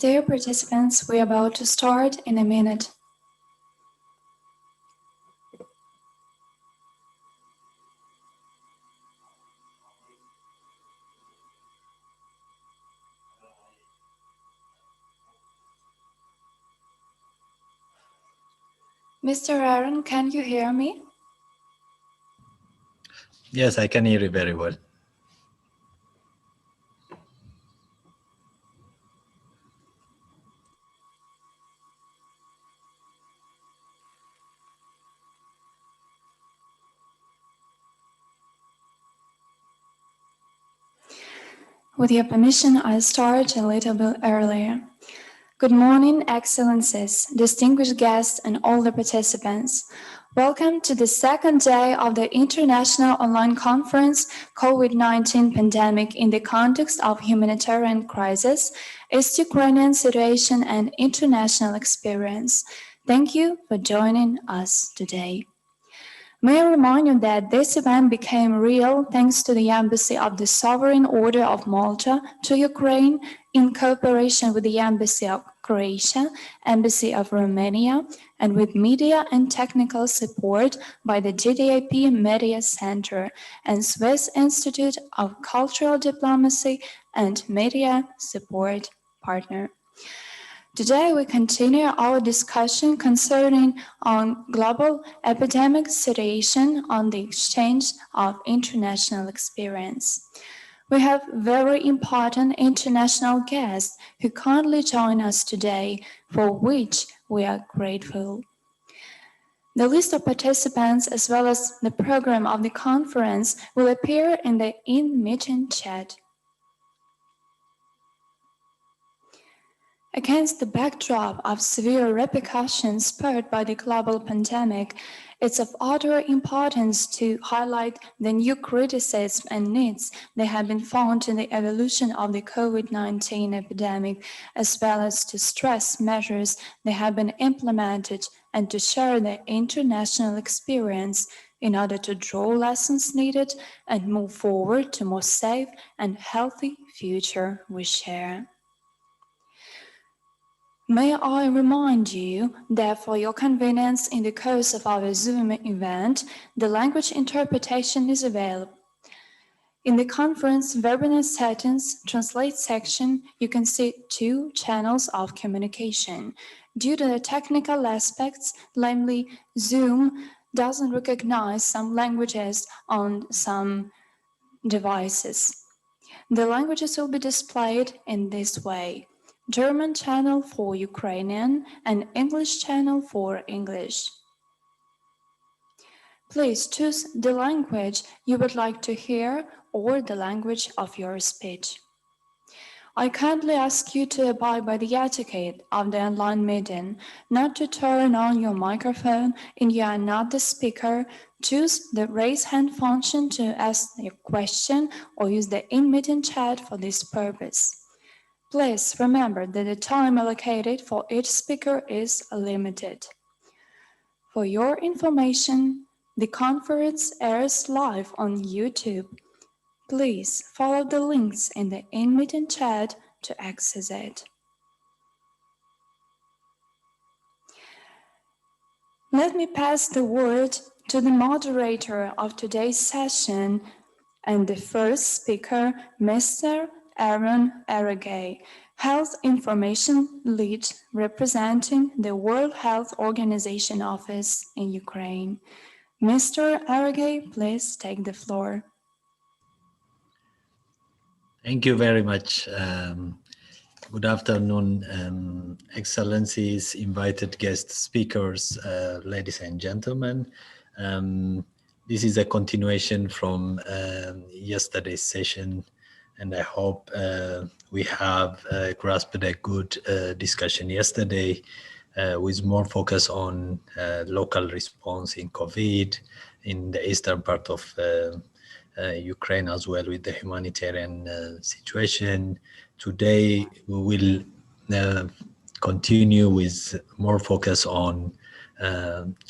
Dear participants, we are about to start in a minute. Mr. Aaron, can you hear me? Yes, I can hear you very well. With your permission, I'll start a little bit earlier. Good morning, Excellencies, distinguished guests, and all the participants. Welcome to the second day of the International Online Conference, COVID-19 Pandemic in the Context of Humanitarian Crisis, East Ukrainian Situation and International Experience. Thank you for joining us today. May I remind you that this event became real thanks to the Embassy of the Sovereign Order of Malta to Ukraine in cooperation with the Embassy of Croatia, Embassy of Romania, and with media and technical support by the GDIP Mediasentre and Swiss Institute of Cultural Diplomacy and Media Support Partner. Today, we continue our discussion concerning global epidemic situation on the exchange of international experience. We have very important international guests who kindly join us today, for which we are grateful. The list of participants as well as the program of the conference will appear in the in-meeting chat. Against the backdrop of severe repercussions spurred by the global pandemic, it's of utter importance to highlight the new criticisms and needs that have been found in the evolution of the COVID-19 epidemic, as well as to stress measures that have been implemented and to share the international experience in order to draw lessons needed and move forward to a more safe and healthy future we share. May I remind you that for your convenience in the course of our Zoom event, the language interpretation is available. In the conference webinar settings translate section, you can see two channels of communication. Due to the technical aspects, namely Zoom doesn't recognize some languages on some devices. The languages will be displayed in this way: German channel for Ukrainian and English channel for English. Please choose the language you would like to hear or the language of your speech. I kindly ask you to abide by the etiquette of the online meeting, not to turn on your microphone if you are not the speaker. Choose the raise hand function to ask your question or use the in-meeting chat for this purpose. Please remember that the time allocated for each speaker is limited. For your information, the conference airs live on YouTube. Please follow the links in the in-meeting chat to access it. Let me pass the word to the moderator of today's session and the first speaker, Mr. Aaron Aragay, Health Information Lead representing the World Health Organization Office in Ukraine. Mr. Aragay, please take the floor. Thank you very much. Good afternoon, Excellencies, invited guest speakers, ladies and gentlemen. This is a continuation from yesterday's session, and I hope we have grasped a good discussion yesterday with more focus on local response in COVID in the eastern part of Ukraine, as well with the humanitarian situation. Today we will continue with more focus on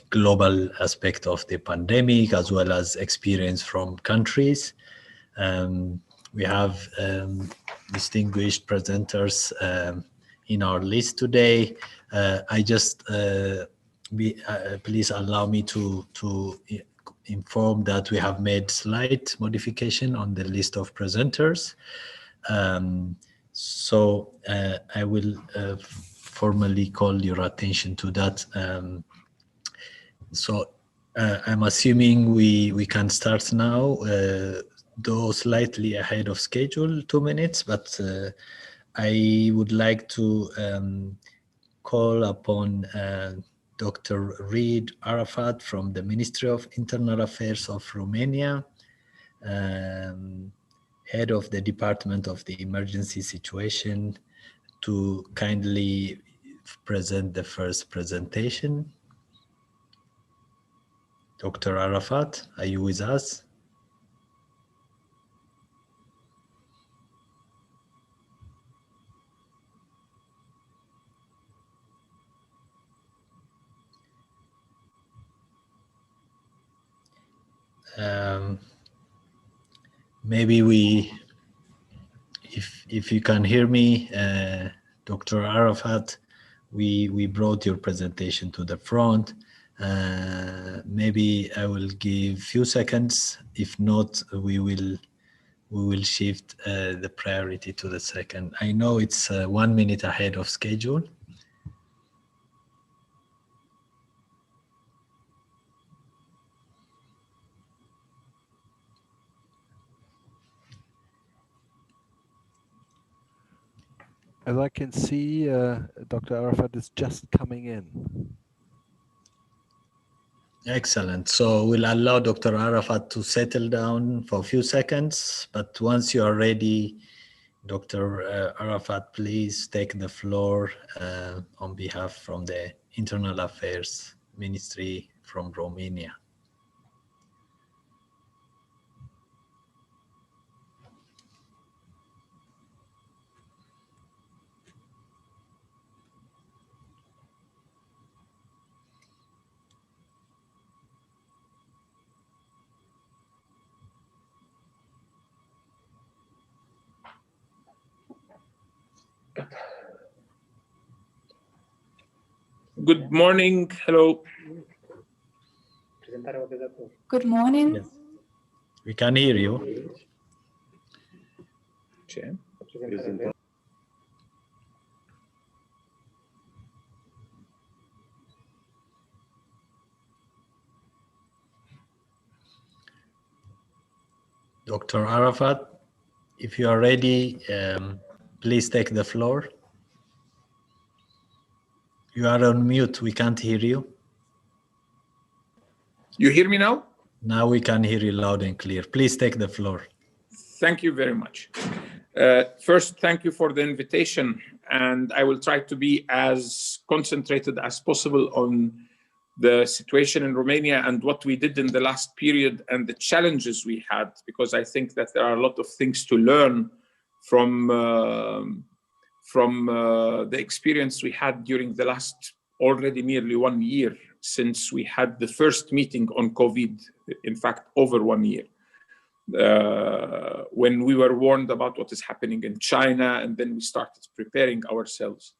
global aspect of the pandemic, as well as experience from countries. We have distinguished presenters in our list today. I just please allow me to inform that we have made slight modification on the list of presenters. So I will formally call your attention to that. So I'm assuming we can start now, though slightly ahead of schedule, 2 minutes, but I would like to call upon Dr. Reed Arafat from the Ministry of Internal Affairs of Romania, head of the Department of the Emergency Situation, to kindly present the first presentation. Dr. Arafat, are you with us? Maybe if you can hear me, Dr. Arafat, we brought your presentation to the front. Maybe I will give few seconds. If not, we will shift the priority to the second. I know it's 1 minute ahead of schedule. As I can see, Dr. Arafat is just coming in. Excellent. So we'll allow Dr. Arafat to settle down for a few seconds, but once you are ready, Dr. Arafat, please take the floor on behalf from the Internal Affairs Ministry from Romania. Good morning. Hello. Good morning. Yes. We can hear you. Dr. Arafat, if you are ready, please take the floor. You are on mute. We can't hear you. You hear me now? Now we can hear you loud and clear. Please take the floor. Thank you very much. First, thank you for the invitation, and I will try to be as concentrated as possible on the situation in Romania and what we did in the last period and the challenges we had, because I think that there are a lot of things to learn from the experience we had during the last already nearly 1 year since we had the first meeting on COVID, in fact, over 1 year. When we were warned about what is happening in China, and then we started preparing ourselves.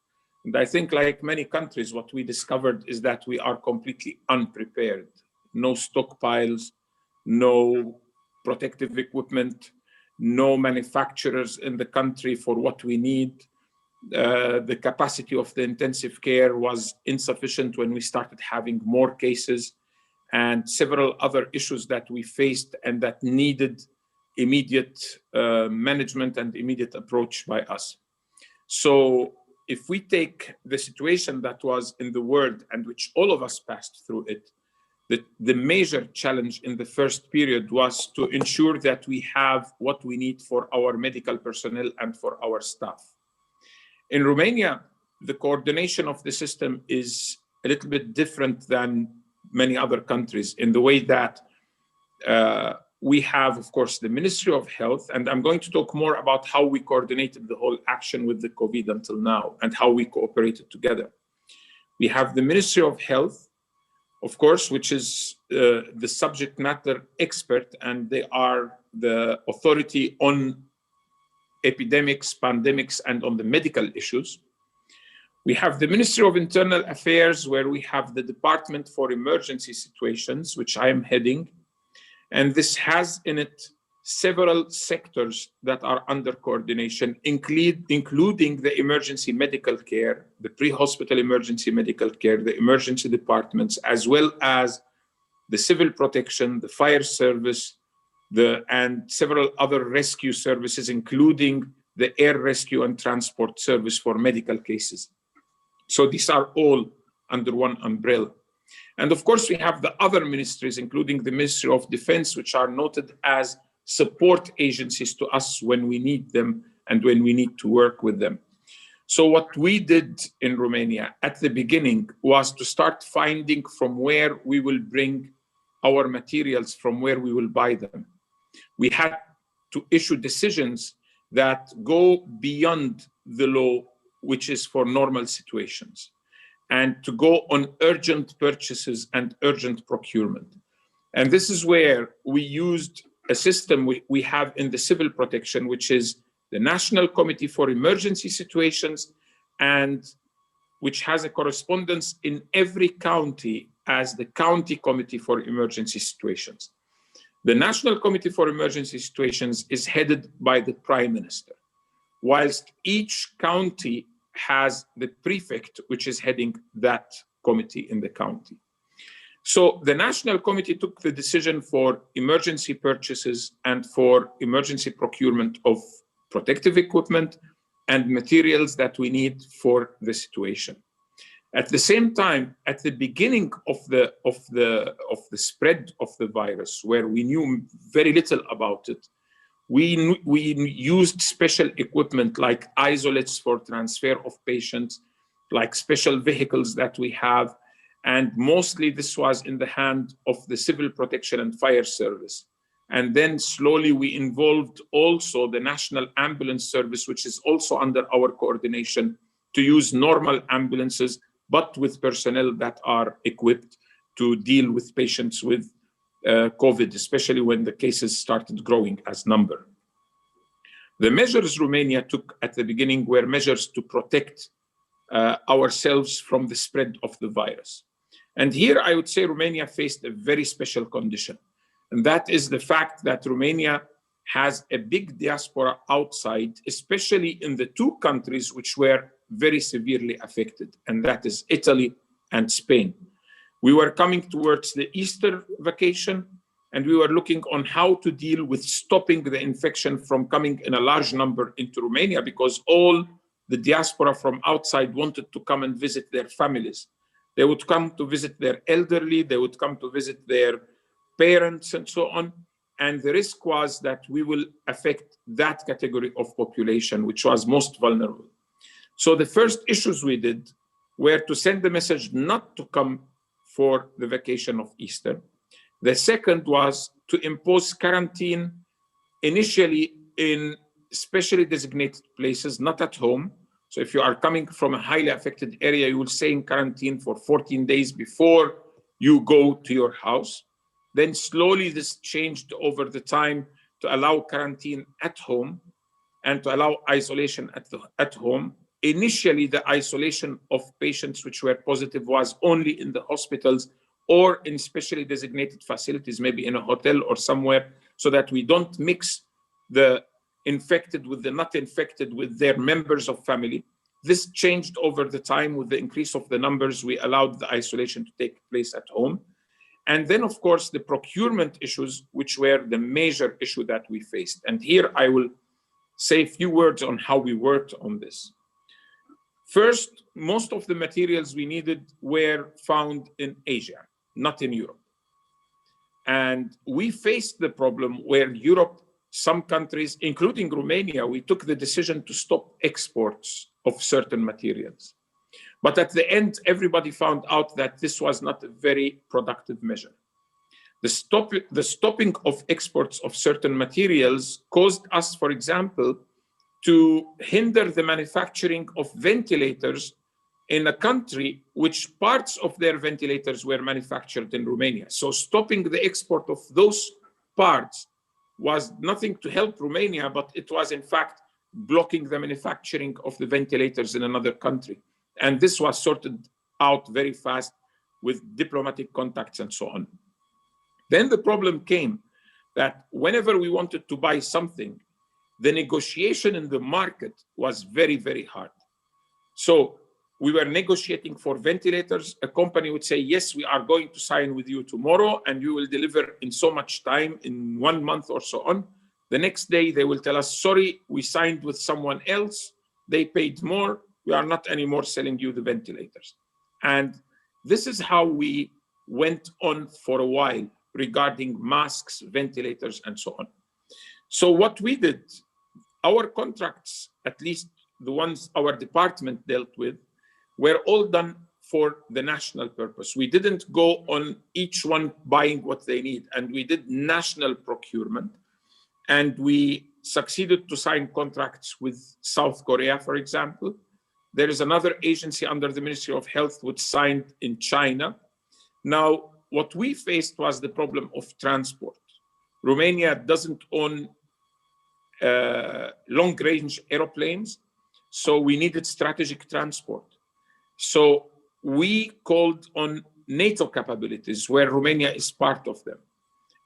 And I think, like many countries, what we discovered is that we are completely unprepared. No stockpiles, no protective equipment, no manufacturers in the country for what we need. The capacity of the intensive care was insufficient when we started having more cases, and several other issues that we faced and that needed immediate management and immediate approach by us. So if we take the situation that was in the world and which all of us passed through it, the major challenge in the first period was to ensure that we have what we need for our medical personnel and for our staff. In Romania, the coordination of the system is a little bit different than many other countries in the way that we have, of course, the Ministry of Health, and I'm going to talk more about how we coordinated the whole action with the COVID until now and how we cooperated together. We have the Ministry of Health, of course, which is the subject matter expert, and they are the authority on epidemics, pandemics, and on the medical issues. We have the Ministry of Internal Affairs, where we have the Department for Emergency Situations, which I am heading. And this has in it several sectors that are under coordination, including the emergency medical care, the pre-hospital emergency medical care, the emergency departments, as well as the civil protection, the fire service, and several other rescue services, including the air rescue and transport service for medical cases. So these are all under one umbrella. And of course, we have the other ministries, including the Ministry of Defense, which are noted as support agencies to us when we need them and when we need to work with them. So what we did in Romania at the beginning was to start finding from where we will bring our materials, from where we will buy them. We had to issue decisions that go beyond the law, which is for normal situations, and to go on urgent purchases and urgent procurement. And this is where we used a system we have in the civil protection, which is the National Committee for Emergency Situations, and which has a correspondence in every county as the County Committee for Emergency Situations. The National Committee for Emergency Situations is headed by the Prime Minister, whilst each county has the prefect, which is heading that committee in the county. So the National Committee took the decision for emergency purchases and for emergency procurement of protective equipment and materials that we need for the situation. At the same time, at the beginning of the spread of the virus, where we knew very little about it, we used special equipment like isolates for transfer of patients, like special vehicles that we have, and mostly this was in the hand of the Civil Protection and Fire Service. And then slowly we involved also the National Ambulance Service, which is also under our coordination, to use normal ambulances, but with personnel that are equipped to deal with patients with COVID, especially when the cases started growing as number. The measures Romania took at the beginning were measures to protect ourselves from the spread of the virus. And here I would say Romania faced a very special condition. And that is the fact that Romania has a big diaspora outside, especially in the two countries which were very severely affected, and that is Italy and Spain. We were coming towards the Easter vacation, and we were looking on how to deal with stopping the infection from coming in a large number into Romania, because all the diaspora from outside wanted to come and visit their families. They would come to visit their elderly, they would come to visit their parents and so on. And the risk was that we will affect that category of population, which was most vulnerable. So the first issues we did were to send the message not to come for the vacation of Easter. The second was to impose quarantine initially in specially designated places, not at home. So if you are coming from a highly affected area, you will stay in quarantine for 14 days before you go to your house. Then slowly this changed over the time to allow quarantine at home and to allow isolation at home. Initially, the isolation of patients which were positive was only in the hospitals or in specially designated facilities, maybe in a hotel or somewhere, so that we don't mix the infected with the not infected with their members of family. This changed over the time. With the increase of the numbers, we allowed the isolation to take place at home. And then, of course, the procurement issues, which were the major issue that we faced. And here I will say a few words on how we worked on this. First, most of the materials we needed were found in Asia, not in Europe. And we faced the problem where Europe, some countries, including Romania, we took the decision to stop exports of certain materials. But at the end, everybody found out that this was not a very productive measure. The stopping of exports of certain materials caused us, for example, to hinder the manufacturing of ventilators in a country which parts of their ventilators were manufactured in Romania. So stopping the export of those parts was nothing to help Romania, but it was in fact blocking the manufacturing of the ventilators in another country. And this was sorted out very fast with diplomatic contacts and so on. Then the problem came that whenever we wanted to buy something, the negotiation in the market was very, very hard. So we were negotiating for ventilators. A company would say, yes, we are going to sign with you tomorrow and you will deliver in so much time, in 1 month or so on. The next day they will tell us, sorry, we signed with someone else. They paid more. We are not anymore selling you the ventilators. And this is how we went on for a while regarding masks, ventilators, and so on. So what we did, our contracts, at least the ones our department dealt with, were all done for the national purpose. We didn't go on each one buying what they need, and we did national procurement. And we succeeded to sign contracts with South Korea, for example. There is another agency under the Ministry of Health which signed in China. Now, what we faced was the problem of transport. Romania doesn't own long-range airplanes, so we needed strategic transport. So we called on NATO capabilities, where Romania is part of them.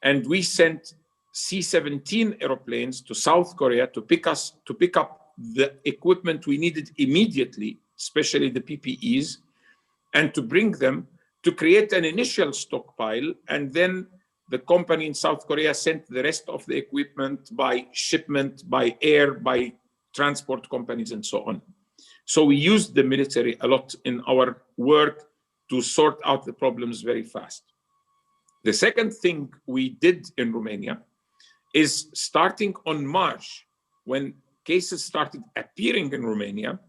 And we sent C-17 airplanes to South Korea to pick up the equipment we needed immediately, especially the PPEs, and to bring them to create an initial stockpile. And then the company in South Korea sent the rest of the equipment by shipment, by air, by transport companies, and so on. So we used the military a lot in our work to sort out the problems very fast. The second thing we did in Romania is, starting on March, when cases started appearing in Romania,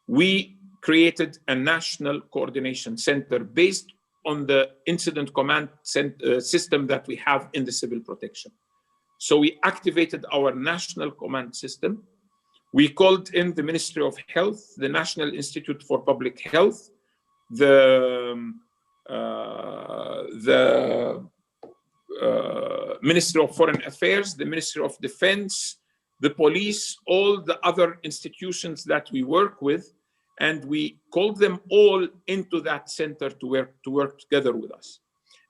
we created a national coordination center based on the incident command system that we have in the civil protection. So we activated our national command system. We called in the Ministry of Health, the National Institute for Public Health, the Ministry of Foreign Affairs, the Ministry of Defense, the police, all the other institutions that we work with, and we called them all into that center to work together with us.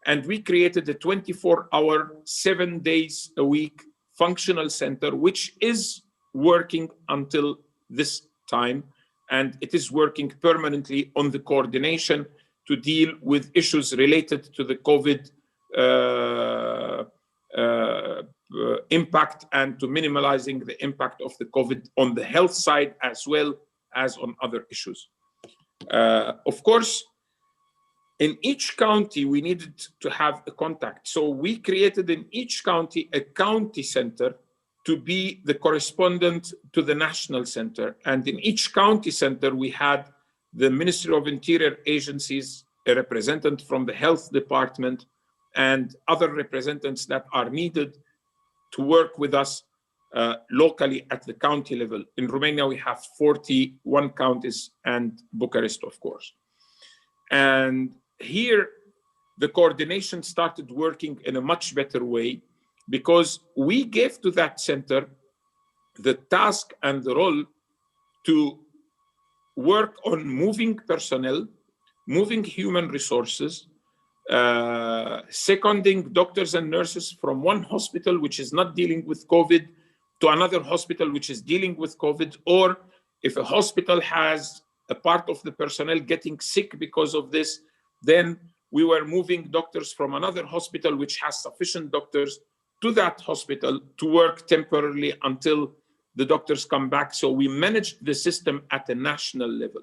And we created a 24-hour, 7 days a week functional center, which is working until this time, and it is working permanently on the coordination to deal with issues related to the COVID impact, and to minimizing the impact of the COVID on the health side as well as on other issues. Of course, in each county, we needed to have a contact. So we created in each county a county center to be the correspondent to the national center. And in each county center, we had the Ministry of Interior agencies, a representative from the health department, and other representatives that are needed to work with us locally at the county level. In Romania, we have 41 counties and Bucharest, of course. And here, the coordination started working in a much better way, because we gave to that center the task and the role to work on moving personnel, moving human resources, seconding doctors and nurses from one hospital which is not dealing with COVID to another hospital which is dealing with COVID, or if a hospital has a part of the personnel getting sick because of this, then we were moving doctors from another hospital which has sufficient doctors to that hospital to work temporarily until the doctors come back. So we managed the system at a national level.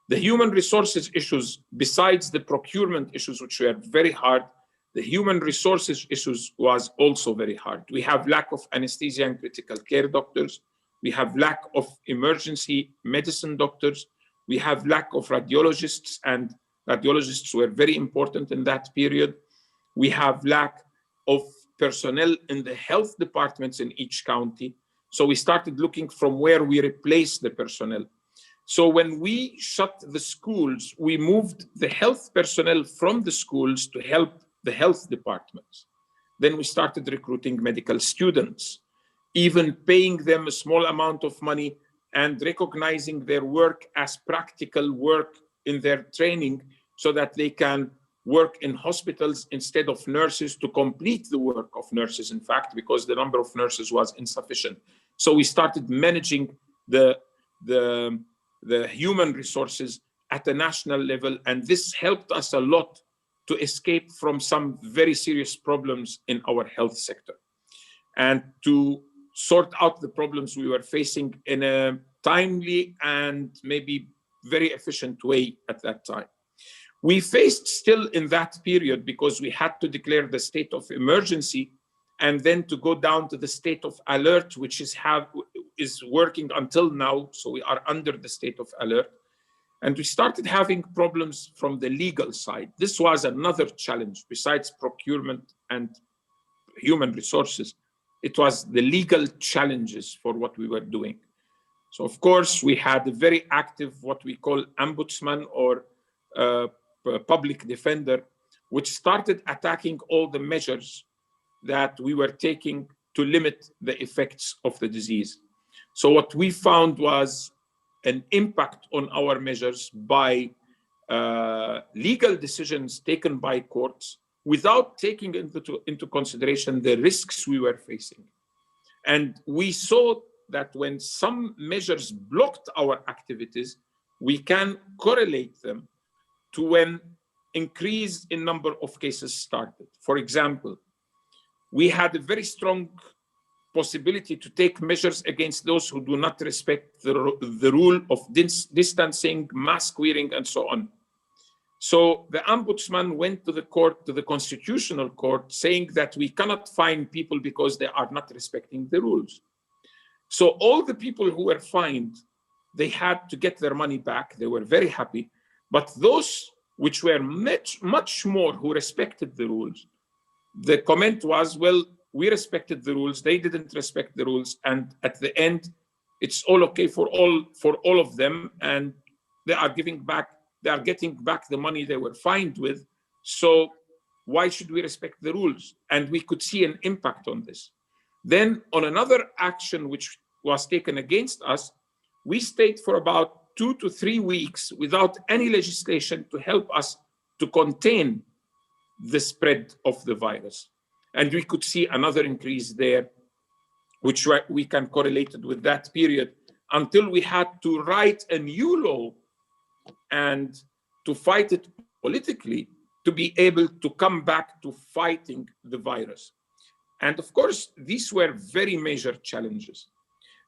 The human resources issues, besides the procurement issues, which were very hard, the human resources issues was also very hard. We have lack of anesthesia and critical care doctors. We have lack of emergency medicine doctors. We have lack of radiologists, and radiologists were very important in that period. We have lack of personnel in the health departments in each county. So we started looking from where we replace the personnel. So when we shut the schools, we moved the health personnel from the schools to help the health departments. Then we started recruiting medical students, even paying them a small amount of money and recognizing their work as practical work in their training so that they can work in hospitals instead of nurses, to complete the work of nurses, in fact, because the number of nurses was insufficient. So we started managing the human resources at a national level, and this helped us a lot to escape from some very serious problems in our health sector and to sort out the problems we were facing in a timely and maybe very efficient way at that time. We faced still in that period, because we had to declare the state of emergency and then to go down to the state of alert, which is working until now. So we are under the state of alert. And we started having problems from the legal side. This was another challenge besides procurement and human resources. It was the legal challenges for what we were doing. So of course, we had a very active, what we call ombudsman or public defender, which started attacking all the measures that we were taking to limit the effects of the disease. So what we found was an impact on our measures by legal decisions taken by courts without taking into consideration the risks we were facing. And we saw that when some measures blocked our activities, we can correlate them to when increase in number of cases started. For example, we had a very strong possibility to take measures against those who do not respect the rule of distancing, mask wearing, and so on. So the ombudsman went to the court, to the constitutional court, saying that we cannot fine people because they are not respecting the rules. So all the people who were fined, they had to get their money back. They were very happy. But those which were much more who respected the rules, the comment was, well, we respected the rules, they didn't respect the rules, and at the end, it's all okay for all of them, and they are getting back the money they were fined with. So why should we respect the rules? And we could see an impact on this. Then on another action which was taken against us, we stayed for about 2 to 3 weeks without any legislation to help us to contain the spread of the virus. And we could see another increase there, which we can correlate it with that period, until we had to write a new law and to fight it politically to be able to come back to fighting the virus. And of course, these were very major challenges.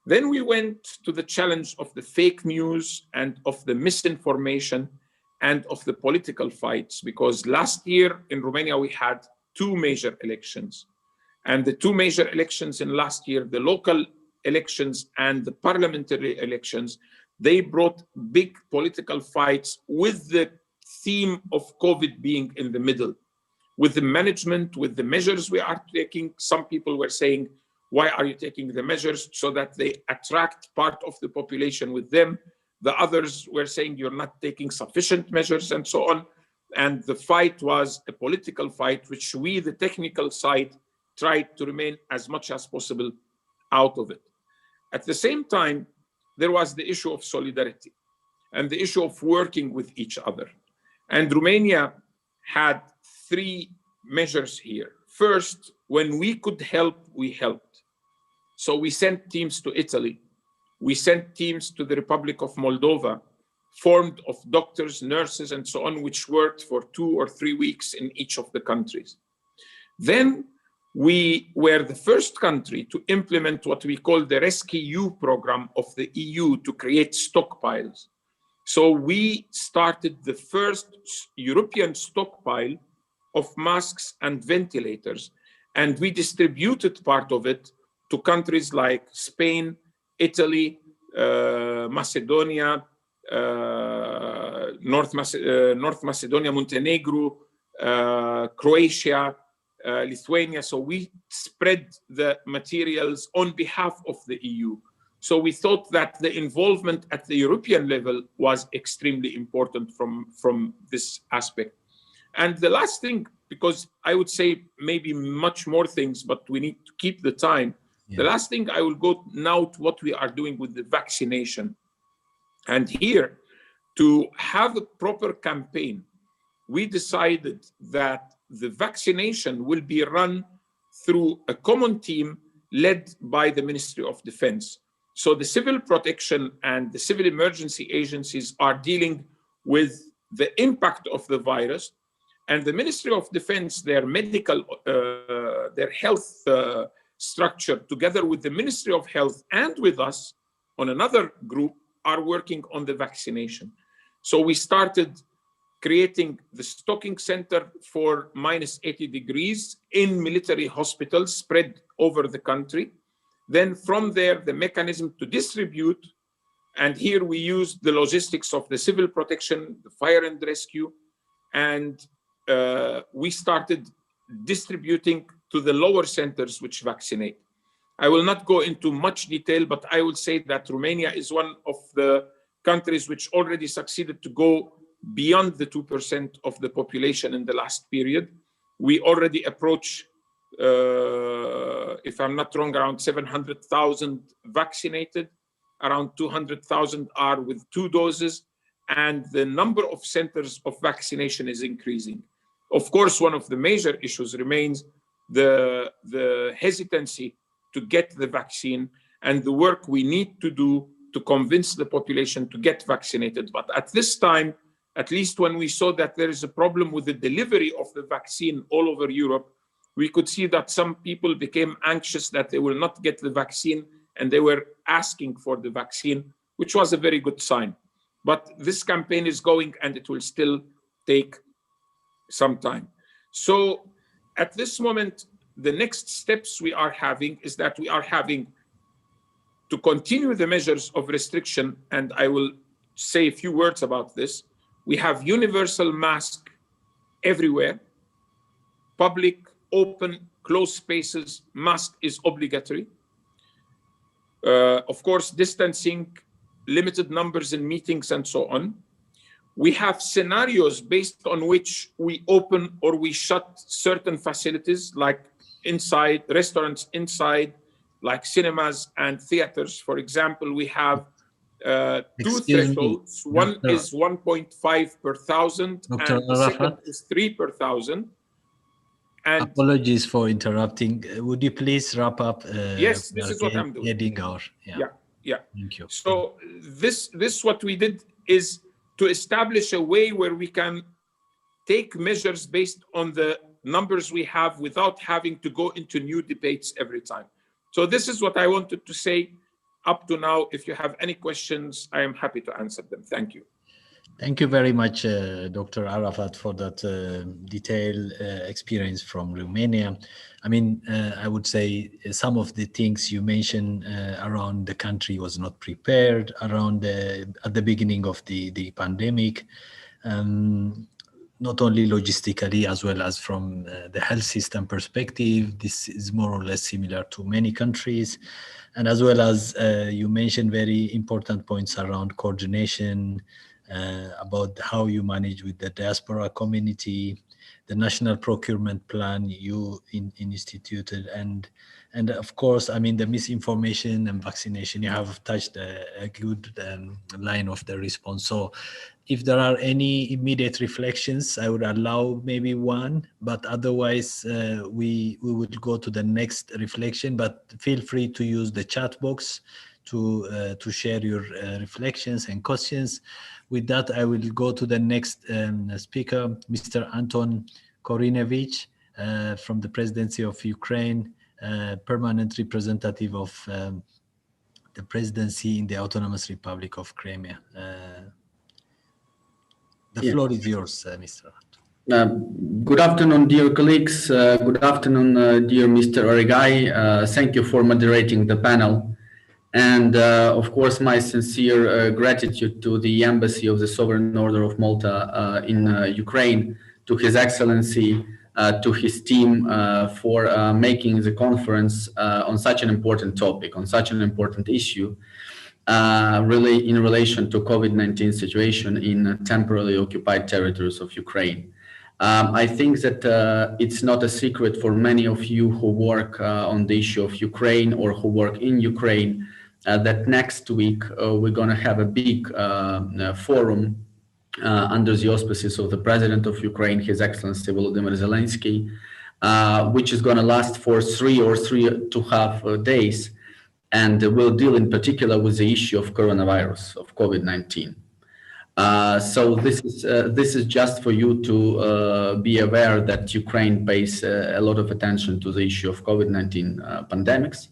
Then we went to the challenge of the fake news and of the misinformation and of the political fights, because last year in Romania, we had 2 major elections. And the 2 major elections in last year, the local elections and the parliamentary elections, they brought big political fights with the theme of COVID being in the middle. With the management, with the measures we are taking, some people were saying, why are you taking the measures? So that they attract part of the population with them. The others were saying you're not taking sufficient measures and so on. And the fight was a political fight, which we, the technical side, tried to remain as much as possible out of it. At the same time, there was the issue of solidarity and the issue of working with each other. And Romania had 3 measures here. First, when we could help, we helped. So we sent teams to Italy. We sent teams to the Republic of Moldova, formed of doctors, nurses, and so on, which worked for 2 or 3 weeks in each of the countries. Then we were the first country to implement what we call the Rescue program of the EU to create stockpiles. So we started the first European stockpile of masks and ventilators, and we distributed part of it to countries like Spain, Italy, Macedonia, North Macedonia, Montenegro, Croatia, Lithuania. So we spread the materials on behalf of the EU. So we thought that the involvement at the European level was extremely important from this aspect. And the last thing, because I would say maybe much more things, but we need to keep the time, The last thing, I will go now to what we are doing with the vaccination. And here, to have a proper campaign, we decided that the vaccination will be run through a common team led by the Ministry of Defense. So the civil protection and the civil emergency agencies are dealing with the impact of the virus, and the Ministry of Defense, their medical, their health structure, together with the Ministry of Health and with us on another group, are working on the vaccination. So we started creating the stocking center for -80 degrees in military hospitals spread over the country. Then from there, the mechanism to distribute, and here we use the logistics of the civil protection, the fire and rescue, and we started distributing to the lower centers which vaccinate. I will not go into much detail, but I will say that Romania is one of the countries which already succeeded to go beyond the 2% of the population in the last period. We already approach, if I'm not wrong, around 700,000 vaccinated, around 200,000 are with 2 doses, and the number of centers of vaccination is increasing. Of course, one of the major issues remains the hesitancy to get the vaccine and the work we need to do to convince the population to get vaccinated. But at this time, at least when we saw that there is a problem with the delivery of the vaccine all over Europe, we could see that some people became anxious that they will not get the vaccine, and they were asking for the vaccine, which was a very good sign. But this campaign is going, and it will still take some time. So at this moment, the next steps we are having is that we are having to continue the measures of restriction, and I will say a few words about this. We have universal mask everywhere. Public, open, closed spaces, mask is obligatory. Of course, distancing, limited numbers in meetings, and so on. We have scenarios based on which we open or we shut certain facilities, like inside, restaurants inside, like cinemas and theaters. For example, we have 2 thresholds. One is 1.5 per thousand, and the second is 3 per thousand. And apologies for interrupting. Would you please wrap up? Yes, this is what I'm doing. Yeah. Thank you. So this what we did is to establish a way where we can take measures based on the numbers we have without having to go into new debates every time. So this is what I wanted to say up to now. If you have any questions, I am happy to answer them. Thank you. Thank you very much, Dr. Arafat, for that detailed experience from Romania. I mean, I would say some of the things you mentioned around the country was not prepared around at the beginning of the pandemic, not only logistically as well as from the health system perspective. This is more or less similar to many countries. And as well as you mentioned very important points around coordination, about how you manage with the diaspora community, the national procurement plan you instituted, and of course, I mean, the misinformation and vaccination. You have touched a good line of the response. So if there are any immediate reflections, I would allow maybe one, but otherwise we would go to the next reflection. But feel free to use the chat box to share your reflections and questions. With that, I will go to the next speaker, Mr. Anton Korinevich from the Presidency of Ukraine, permanent representative of the presidency in the Autonomous Republic of Crimea. The floor is yours, Mr. Good afternoon, dear colleagues. Good afternoon, dear Mr. Origai. Thank you for moderating the panel. And of course, my sincere gratitude to the Embassy of the Sovereign Order of Malta in Ukraine, to His Excellency, to his team for making the conference on such an important topic, on such an important issue, really in relation to COVID-19 situation in temporarily occupied territories of Ukraine. I think that it's not a secret for many of you who work on the issue of Ukraine or who work in Ukraine that next week we're going to have a big forum under the auspices of the President of Ukraine, His Excellency Volodymyr Zelensky, which is going to last for 3.5 days, and will deal in particular with the issue of coronavirus, of COVID-19. So this is just for you to be aware that Ukraine pays a lot of attention to the issue of COVID-19 pandemics.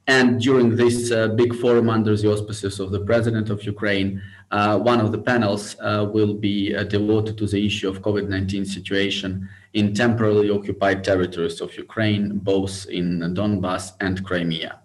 And during this big forum under the auspices of the President of Ukraine, one of the panels will be devoted to the issue of COVID-19 situation in temporarily occupied territories of Ukraine, both in Donbass and Crimea.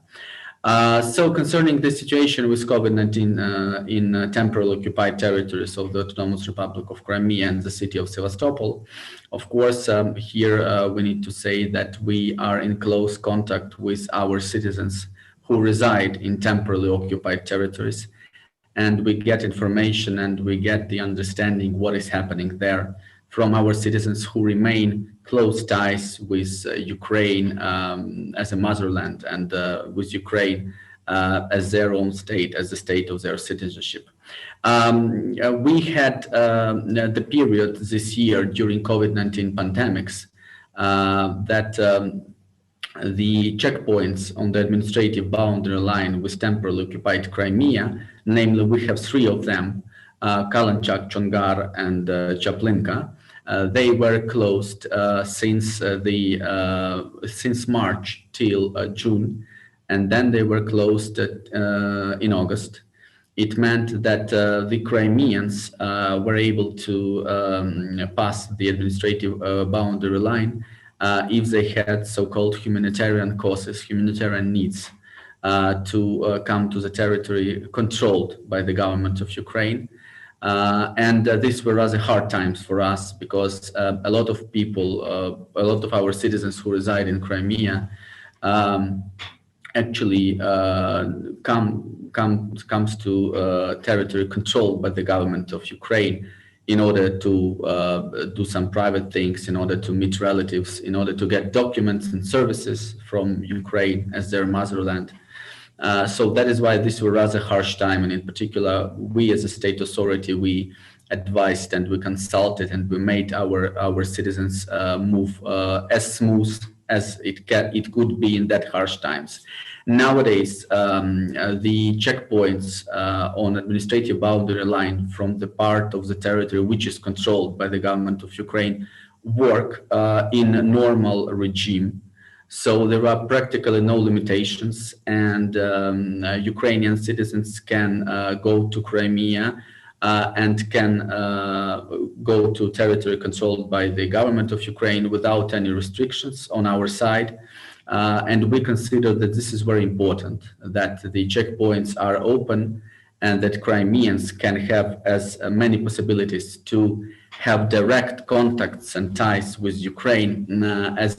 So concerning the situation with COVID-19 in temporarily occupied territories of the Autonomous Republic of Crimea and the city of Sevastopol, of course, here we need to say that we are in close contact with our citizens who reside in temporarily occupied territories, and we get information and we get the understanding what is happening there from our citizens who remain close ties with Ukraine as a motherland and with Ukraine as their own state, as the state of their citizenship. We had the period this year during COVID-19 pandemics that the checkpoints on the administrative boundary line with temporarily occupied Crimea, namely we have 3 of them, Kalanchak, Chongar and Chaplinka, they were closed since March till June, and then they were closed in August. It meant that the Crimeans were able to pass the administrative boundary line if they had so-called humanitarian causes, humanitarian needs to come to the territory controlled by the government of Ukraine. And these were rather hard times for us because a lot of people, a lot of our citizens who reside in Crimea actually comes to territory controlled by the government of Ukraine in order to do some private things, in order to meet relatives, in order to get documents and services from Ukraine as their motherland. So that is why this was a rather harsh time, and in particular, we as a state authority, we advised and we consulted and we made our citizens move as smooth as it could be in that harsh times. Nowadays, the checkpoints on administrative boundary line from the part of the territory which is controlled by the government of Ukraine work in a normal regime. So there are practically no limitations, and Ukrainian citizens can go to Crimea and can go to territory controlled by the government of Ukraine without any restrictions on our side. And we consider that this is very important, that the checkpoints are open and that Crimeans can have as many possibilities to have direct contacts and ties with Ukraine as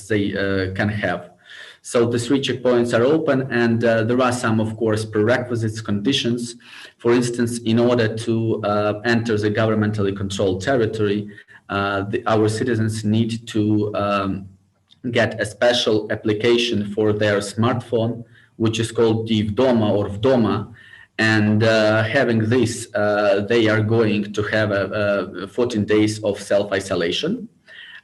they can have. So the 3 checkpoints are open, and there are some, of course, prerequisites, conditions. For instance, in order to enter the governmentally controlled territory, our citizens need to get a special application for their smartphone, which is called Divdoma or Vdoma. And having this, they are going to have 14 days of self-isolation,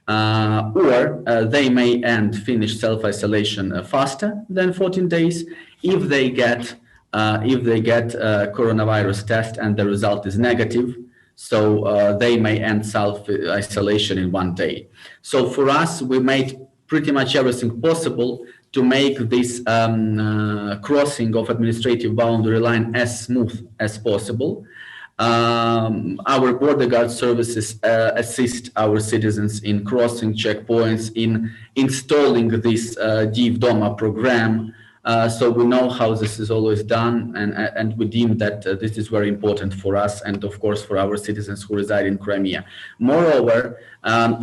or they may finish self-isolation faster than 14 days if they get a coronavirus test and the result is negative. So they may end self-isolation in 1 day. So for us, we made pretty much everything possible to make this crossing of administrative boundary line as smooth as possible. Our border guard services assist our citizens in crossing checkpoints, in installing this Divdoma program. So we know how this is always done, and we deem that this is very important for us and, of course, for our citizens who reside in Crimea. Moreover,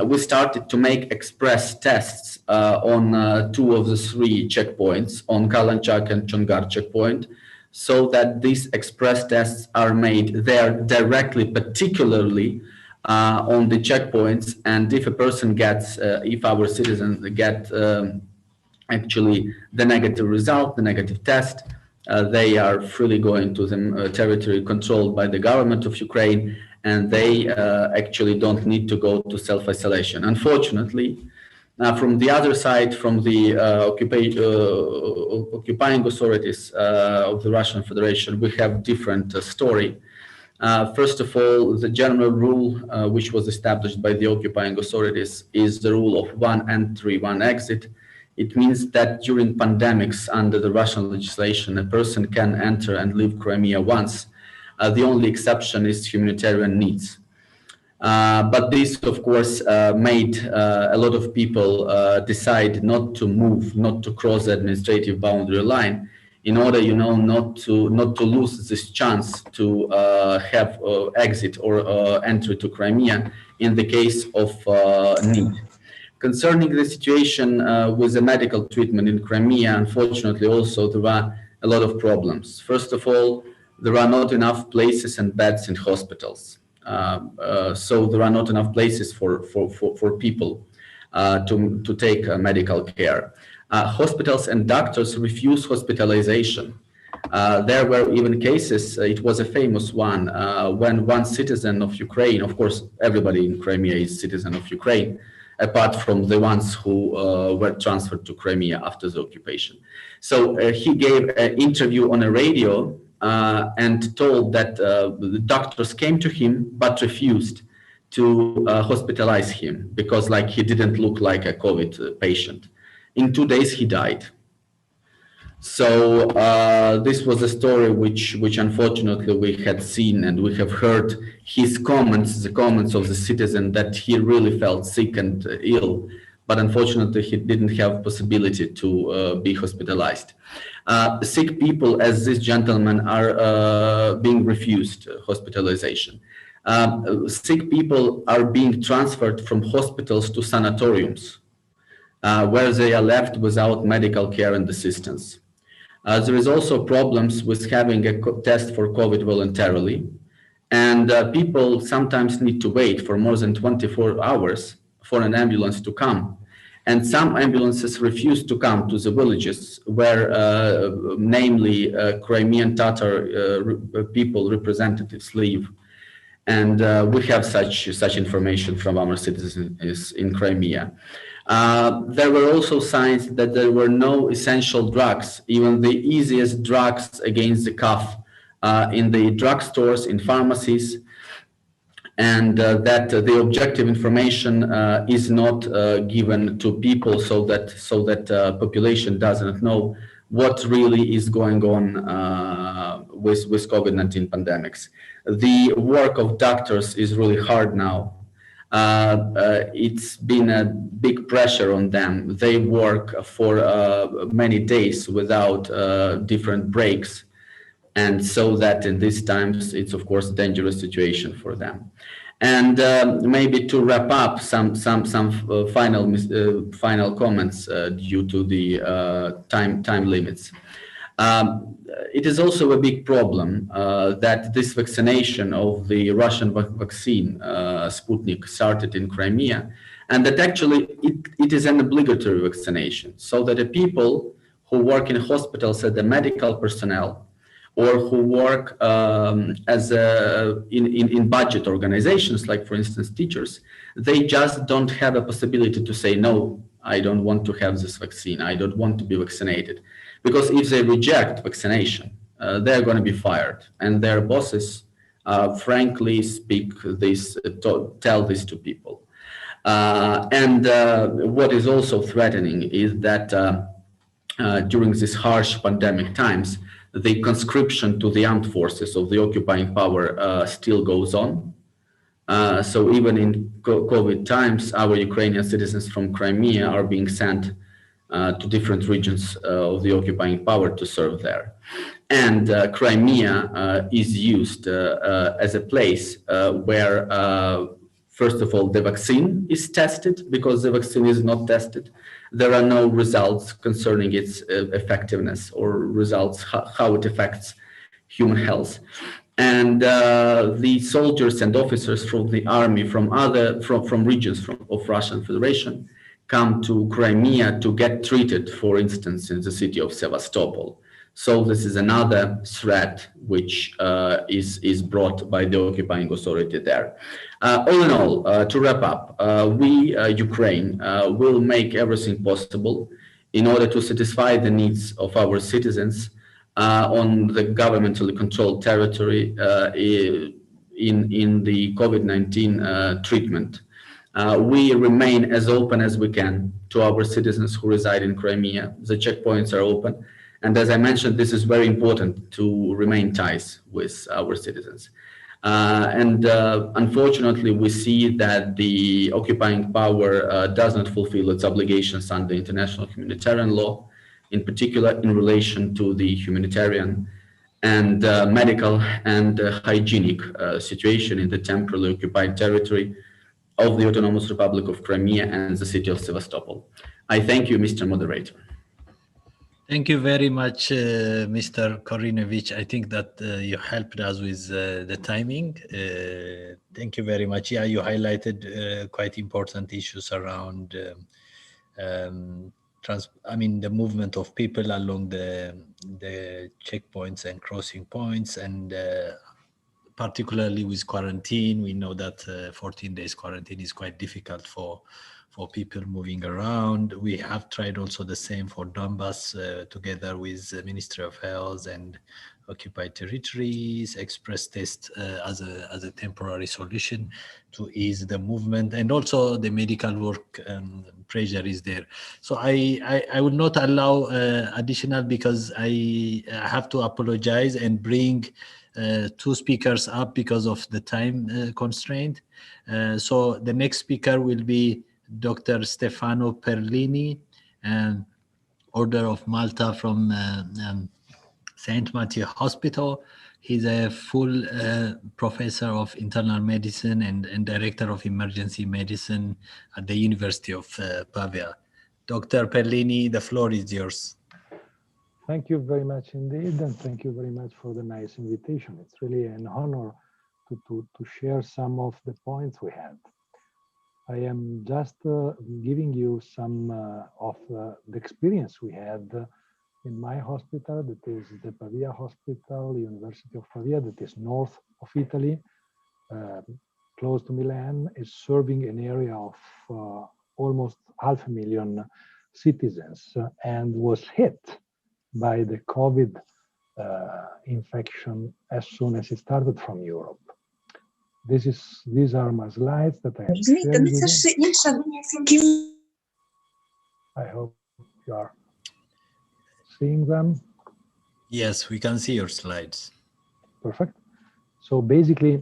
we started to make express tests on 2 of the 3 checkpoints, on Kalanchak and Chongar checkpoint, so that these express tests are made there directly, particularly on the checkpoints, and if a person gets, if our citizens get actually the negative result, the negative test, they are freely going to the territory controlled by the government of Ukraine, and they actually don't need to go to self-isolation. Unfortunately, from the other side, from the occupying authorities of the Russian Federation, we have different story. First of all, the general rule, which was established by the occupying authorities, is the rule of one entry, one exit. It means that during pandemics, under the Russian legislation, a person can enter and leave Crimea once. The only exception is humanitarian needs. But this, of course, made a lot of people decide not to move, not to cross the administrative boundary line, in order, not to lose this chance to have exit or entry to Crimea in the case of need. Concerning the situation with the medical treatment in Crimea, unfortunately, also there are a lot of problems. First of all, there are not enough places and beds in hospitals. So there are not enough places for people to take medical care. Hospitals and doctors refuse hospitalization. There were even cases, it was a famous one, when one citizen of Ukraine, of course, everybody in Crimea is citizen of Ukraine, apart from the ones who were transferred to Crimea after the occupation. So he gave an interview on a radio and told that the doctors came to him but refused to hospitalize him because he didn't look like a COVID patient. In 2 days, he died. So this was a story which unfortunately we had seen, and we have heard his comments, the comments of the citizen, that he really felt sick and ill, but unfortunately he didn't have possibility to be hospitalized. Sick people, as this gentleman, are being refused hospitalization. Sick people are being transferred from hospitals to sanatoriums, where they are left without medical care and assistance. There is also problems with having a test for COVID voluntarily, and people sometimes need to wait for more than 24 hours for an ambulance to come. And some ambulances refuse to come to the villages where, namely, Crimean Tatar people representatives live. And we have such information from our citizens in Crimea. There were also signs that there were no essential drugs, even the easiest drugs against the cough, in the drugstores, in pharmacies, and that the objective information is not given to people so that population doesn't know what really is going on with COVID-19 pandemics. The work of doctors is really hard now. It's been a big pressure on them. They work for many days without different breaks. And so that in these times, it's of course a dangerous situation for them. And maybe to wrap up some final comments due to the time limits. It is also a big problem that this vaccination of the Russian vaccine, Sputnik, started in Crimea, and that actually it is an obligatory vaccination, so that the people who work in hospitals as the medical personnel, or who work as in budget organizations, like for instance teachers, they just don't have a possibility to say, no, I don't want to have this vaccine, I don't want to be vaccinated. Because if they reject vaccination, they're going to be fired, and their bosses frankly tell this to people. And what is also threatening is that during these harsh pandemic times, the conscription to the armed forces of the occupying power still goes on. So even in COVID times, our Ukrainian citizens from Crimea are being sent to different regions of the occupying power to serve there. And Crimea is used as a place where, first of all, the vaccine is tested, because the vaccine is not tested. There are no results concerning its effectiveness or results, how it affects human health. And the soldiers and officers from the army from regions of Russian Federation come to Crimea to get treated, for instance, in the city of Sevastopol. So this is another threat which is brought by the occupying authority there. All in all, to wrap up, we, Ukraine, will make everything possible in order to satisfy the needs of our citizens on the governmentally controlled territory in the COVID-19 treatment. We remain as open as we can to our citizens who reside in Crimea. The checkpoints are open. And as I mentioned, this is very important to remain ties with our citizens. Unfortunately, we see that the occupying power does not fulfill its obligations under international humanitarian law, in particular in relation to the humanitarian and medical and hygienic situation in the temporarily occupied territory of the Autonomous Republic of Crimea and the city of Sevastopol. I thank you, Mr. Moderator. Thank you very much, Mr. Korinovich. I think that you helped us with the timing. Thank you very much. Yeah, you highlighted quite important issues around the movement of people along the checkpoints and crossing points, and particularly with quarantine. We know that 14 days quarantine is quite difficult for people moving around. We have tried also the same for Donbass, together with the Ministry of Health and occupied territories, express test as a temporary solution to ease the movement, and also the medical work pressure is there. So I will not allow additional, because I have to apologize and bring two speakers up because of the time constraint. So the next speaker will be Dr. Stefano Perlini, Order of Malta from St. Matthew Hospital. He's a full professor of internal medicine and director of emergency medicine at the University of Pavia. Dr. Perlini, the floor is yours. Thank you very much indeed, and thank you very much for the nice invitation. It's really an honor to share some of the points we had. I am just giving you some of the experience we had in my hospital, that is the Pavia Hospital, University of Pavia, that is north of Italy, close to Milan, is serving an area of almost 500,000 citizens and was hit by the COVID infection as soon as it started from Europe. These are my slides that I have shared with you. I hope you are seeing them. Yes, we can see your slides. Perfect. So basically,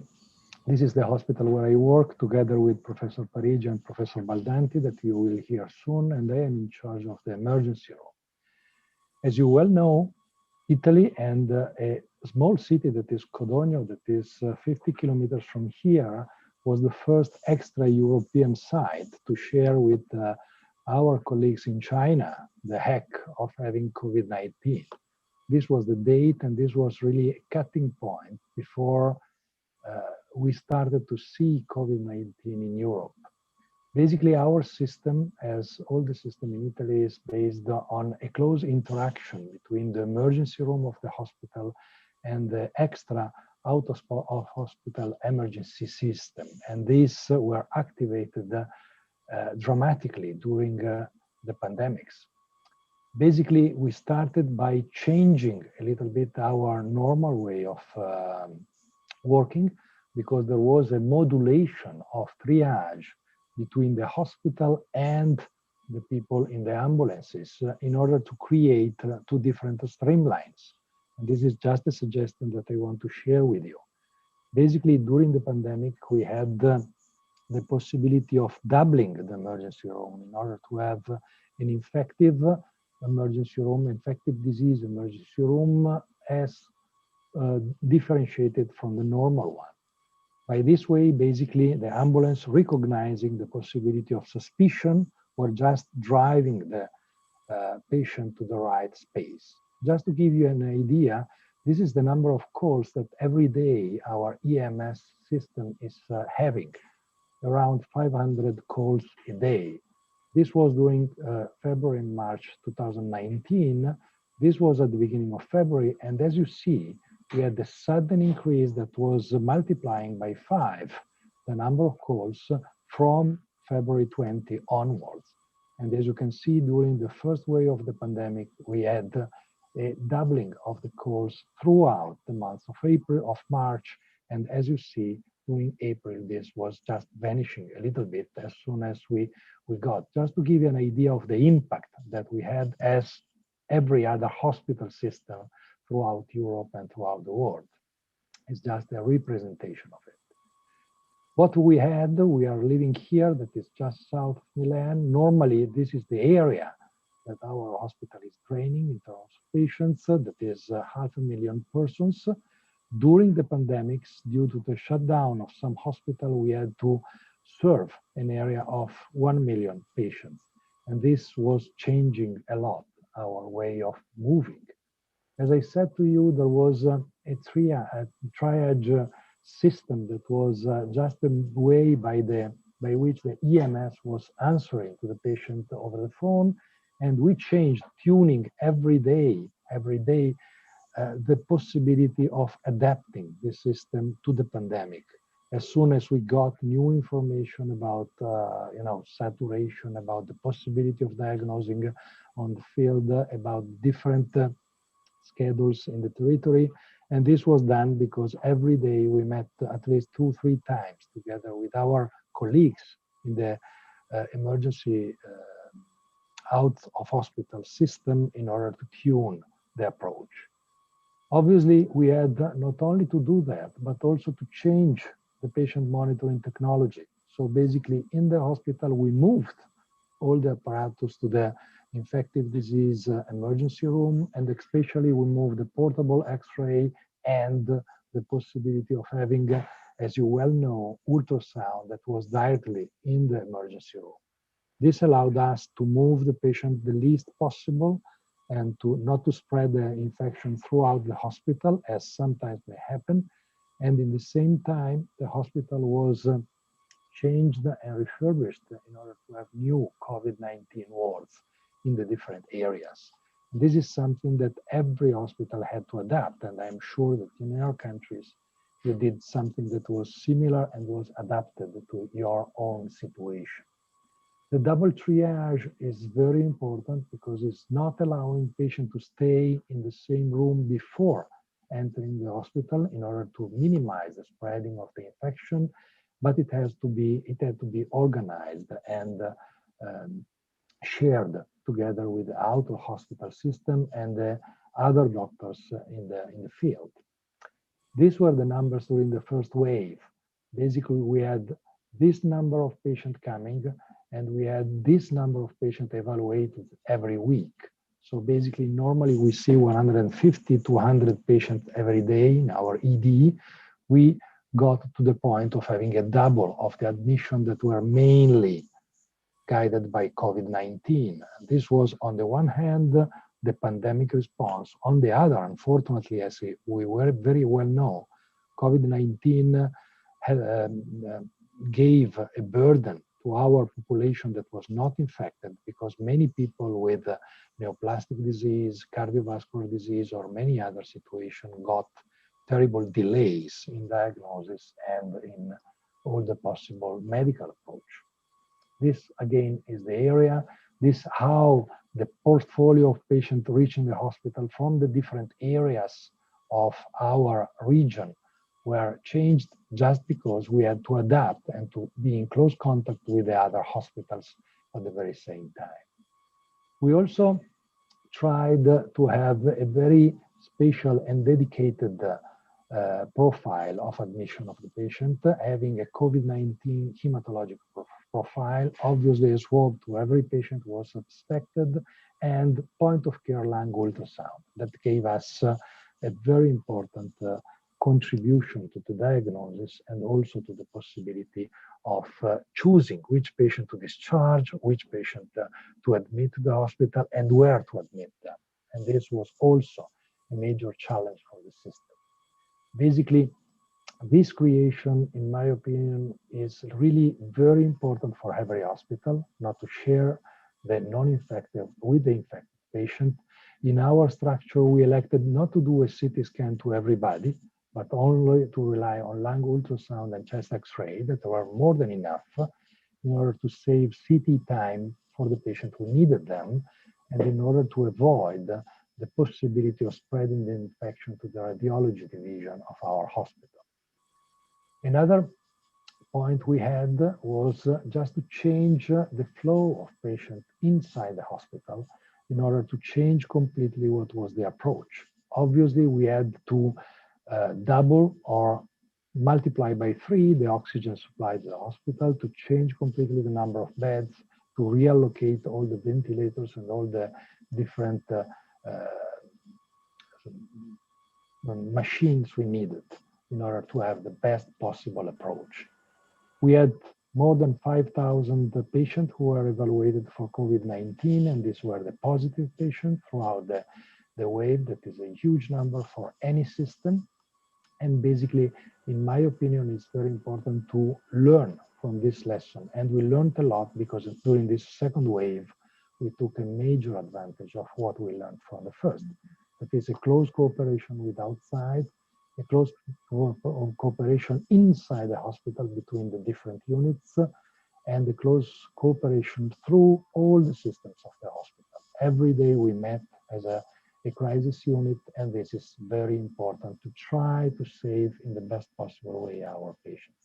this is the hospital where I work together with Professor Parigi and Professor Baldanti, that you will hear soon, and I am in charge of the emergency room. As you well know, Italy and a small city that is Codogno, that is 50 kilometers from here, was the first extra European site to share with our colleagues in China the hack of having COVID-19. This was the date, and this was really a cutting point before we started to see COVID-19 in Europe. Basically, our system, as all the system in Italy, is based on a close interaction between the emergency room of the hospital and the extra out-of-hospital emergency system. And these were activated dramatically during the pandemics. Basically, we started by changing a little bit our normal way of working, because there was a modulation of triage between the hospital and the people in the ambulances in order to create two different streamlines. And this is just a suggestion that I want to share with you. Basically, during the pandemic, we had the possibility of doubling the emergency room in order to have an infective emergency room, infective disease emergency room, as differentiated from the normal one. By this way, basically, the ambulance, recognizing the possibility of suspicion, were just driving the patient to the right space. Just to give you an idea, This is the number of calls that every day our EMS system is having, around 500 calls a day. This was during February and March 2019. This was at the beginning of February. And as you see, we had a sudden increase that was multiplying by 5 the number of calls from February 20 onwards. And as you can see, during the first wave of the pandemic, we had a doubling of the calls throughout the months of April, of March. And as you see, during April, this was just vanishing a little bit as soon as we got. Just to give you an idea of the impact that we had as every other hospital system throughout Europe and throughout the world. It's just a representation of it. What we had, we are living here, that is just south of Milan. Normally, this is the area that our hospital is training in terms of patients, that is 500,000 persons. During the pandemics, due to the shutdown of some hospitals, we had to serve an area of 1 million patients. And this was changing a lot our way of moving. As I said to you, there was a triage system that was just a way by which the EMS was answering to the patient over the phone. And we changed tuning every day, the possibility of adapting the system to the pandemic. As soon as we got new information about, saturation, about the possibility of diagnosing on the field, about different schedules in the territory. And this was done because every day we met at least 2-3 times together with our colleagues in the emergency out of hospital system in order to tune the approach. Obviously, we had not only to do that, but also to change the patient monitoring technology. So basically in the hospital, we moved all the apparatus to the infective disease emergency room, and especially we moved the portable X-ray and the possibility of having, as you well know, ultrasound that was directly in the emergency room. This allowed us to move the patient the least possible and to not to spread the infection throughout the hospital, as sometimes may happen. And in the same time, the hospital was changed and refurbished in order to have new COVID-19 wards in the different areas. This is something that every hospital had to adapt, and I'm sure that in your countries, you did something that was similar and was adapted to your own situation. The double triage is very important because it's not allowing patient to stay in the same room before entering the hospital in order to minimize the spreading of the infection, but it had to be organized and shared together with the outer hospital system and the other doctors in the field. These were the numbers during the first wave. Basically, we had this number of patients coming, and we had this number of patients evaluated every week. So basically, normally we see 150 to 100 patients every day in our ED. We got to the point of having a double of the admission that were mainly guided by COVID-19. This was, on the one hand, the pandemic response. On the other, unfortunately, as we were very well know, COVID-19 gave a burden to our population that was not infected, because many people with neoplastic disease, cardiovascular disease, or many other situations got terrible delays in diagnosis and in all the possible medical approach. This again is the area, this how the portfolio of patients reaching the hospital from the different areas of our region were changed just because we had to adapt and to be in close contact with the other hospitals at the very same time. We also tried to have a very special and dedicated profile of admission of the patient, having a COVID-19 hematological profile. Obviously, a swab to every patient was expected, and point-of-care lung ultrasound that gave us a very important contribution to the diagnosis and also to the possibility of choosing which patient to discharge, which patient to admit to the hospital, and where to admit them. And this was also a major challenge for the system. Basically, this creation, in my opinion, is really very important for every hospital, not to share the non-infected with the infected patient. In our structure, we elected not to do a CT scan to everybody, but only to rely on lung ultrasound and chest X-ray that were more than enough in order to save CT time for the patient who needed them, and in order to avoid the possibility of spreading the infection to the radiology division of our hospital. Another point we had was just to change the flow of patients inside the hospital in order to change completely what was the approach. Obviously, we had to double or multiply by 3 the oxygen supply to the hospital, to change completely the number of beds, to reallocate all the ventilators and all the different machines we needed in order to have the best possible approach. We had more than 5,000 patients who were evaluated for COVID-19, and these were the positive patients throughout the wave. That is a huge number for any system. And basically, in my opinion, it's very important to learn from this lesson. And we learned a lot because during this second wave, we took a major advantage of what we learned from the first. That is a close cooperation with outside, a close cooperation inside the hospital between the different units, and the close cooperation through all the systems of the hospital. Every day we met as a crisis unit, and this is very important to try to save in the best possible way our patients.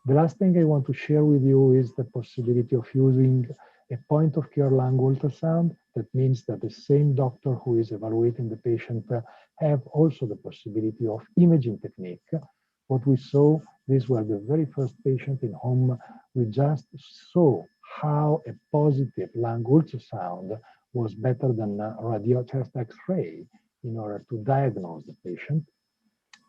The last thing I want to share with you is the possibility of using a point of care lung ultrasound. That means that the same doctor who is evaluating the patient have also the possibility of imaging technique. What we saw, these were the very first patient in whom we just saw how a positive lung ultrasound was better than radio chest X-ray in order to diagnose the patient.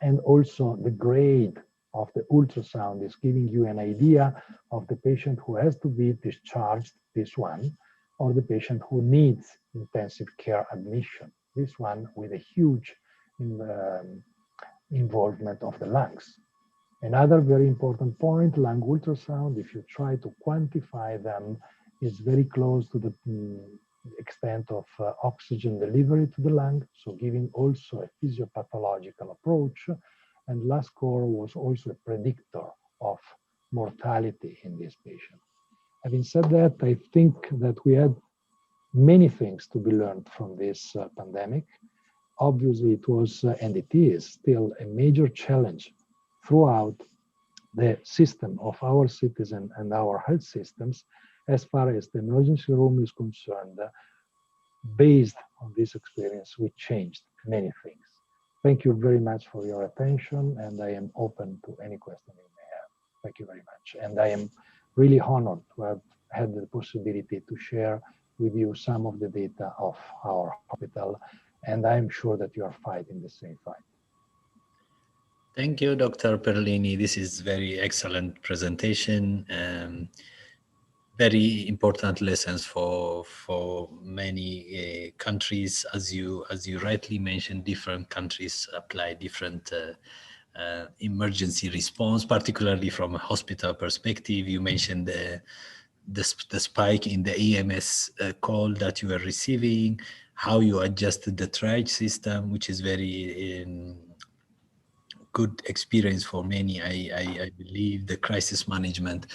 And also the grade of the ultrasound is giving you an idea of the patient who has to be discharged, this one, or the patient who needs intensive care admission, this one with a huge involvement of the lungs. Another very important point, lung ultrasound, if you try to quantify them, is very close to the extent of oxygen delivery to the lung, so giving also a physiopathological approach. And last score was also a predictor of mortality in this patient. Having said that, I think that we had many things to be learned from this pandemic. Obviously, it was and it is still a major challenge throughout the system of our citizen and our health systems as far as the emergency room is concerned. Based on this experience, we changed many things. Thank you very much for your attention, and I am open to any question you may have. Thank you very much. And I am really honored to have had the possibility to share with you some of the data of our hospital, and I am sure that you are fighting the same fight. Thank you, Dr. Perlini. This is very excellent presentation. Very important lessons for many countries. As you rightly mentioned, different countries apply different emergency response, particularly from a hospital perspective. You mentioned the spike in the EMS call that you were receiving, how you adjusted the triage system, which is very good experience for many. I believe the crisis management,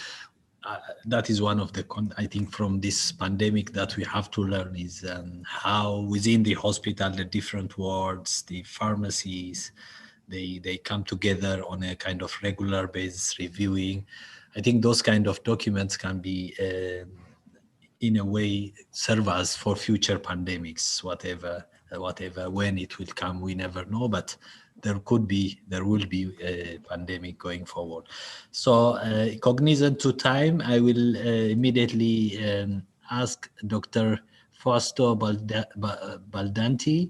that is one of the, I think from this pandemic that we have to learn is how within the hospital, the different wards, the pharmacies, they come together on a kind of regular basis reviewing. I think those kind of documents can be in a way serve us for future pandemics, whatever, when it will come, we never know, but there will be a pandemic going forward. So cognizant to time, I will immediately ask Dr. Fausto Baldanti,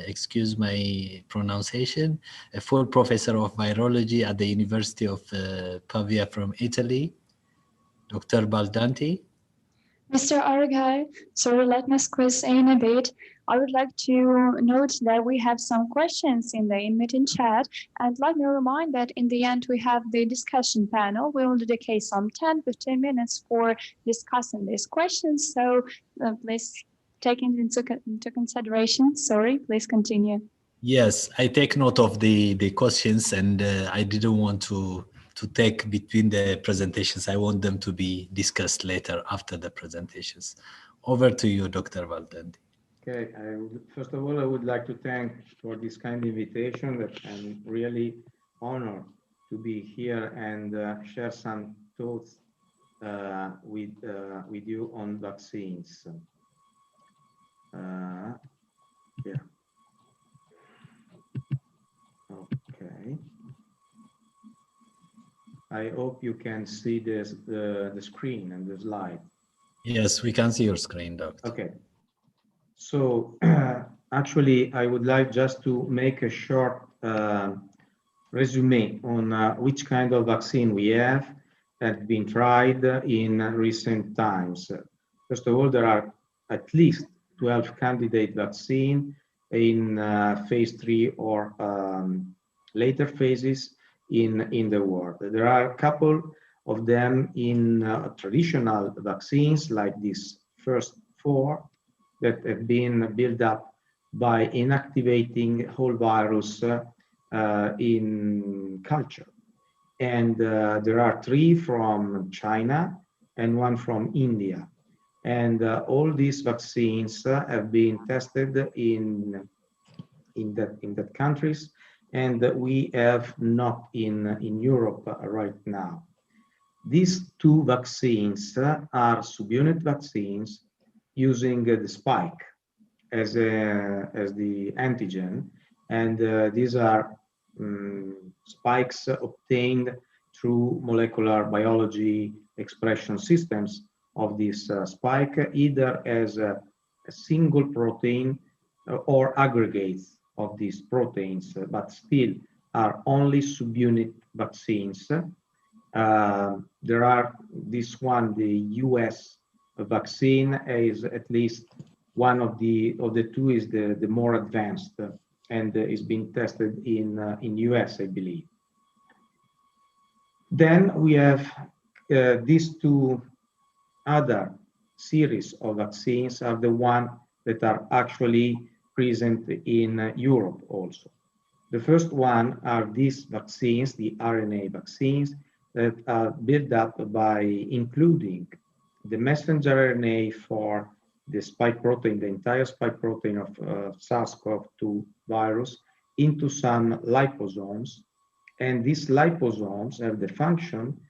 excuse my pronunciation, a full professor of virology at the University of Pavia from Italy. Dr. Baldanti. Mr. Aragai, sorry, let me squeeze in a bit. I would like to note that we have some questions in the in-meeting chat, and let me remind that in the end we have the discussion panel. We will dedicate some 10-15 minutes for discussing these questions, so please take it into consideration. Sorry, please continue. Yes, I take note of the questions, and I didn't want to take between the presentations. I want them to be discussed later after the presentations. Over to you, Dr. Valdendi. Okay, first of all, I would like to thank for this kind invitation that I'm really honored to be here and share some thoughts with you on vaccines. Yeah. Okay. I hope you can see this, the screen and the slide. Yes, we can see your screen, Doctor. Okay. So actually, I would like just to make a short resume on which kind of vaccine we have that been tried in recent times. First of all, there are at least 12 candidate vaccine in phase 3 or later phases in the world. There are a couple of them in traditional vaccines like these first 4 that have been built up by inactivating whole virus in culture. And there are 3 from China and 1 from India. And all these vaccines have been tested in that countries, and we have not in Europe right now. These 2 vaccines are subunit vaccines using the spike as the antigen, and these are spikes obtained through molecular biology expression systems of this spike, either as a single protein or aggregates of these proteins, but still are only subunit vaccines. There are this one, the US vaccine, is at least one of the 2 is the more advanced and is being tested in US, I believe. Then we have these 2 other series of vaccines are the one that are actually present in Europe also. The first one are these vaccines, the RNA vaccines, that are built up by including the messenger RNA for the spike protein, the entire spike protein of SARS-CoV-2 virus, into some liposomes. And these liposomes have the function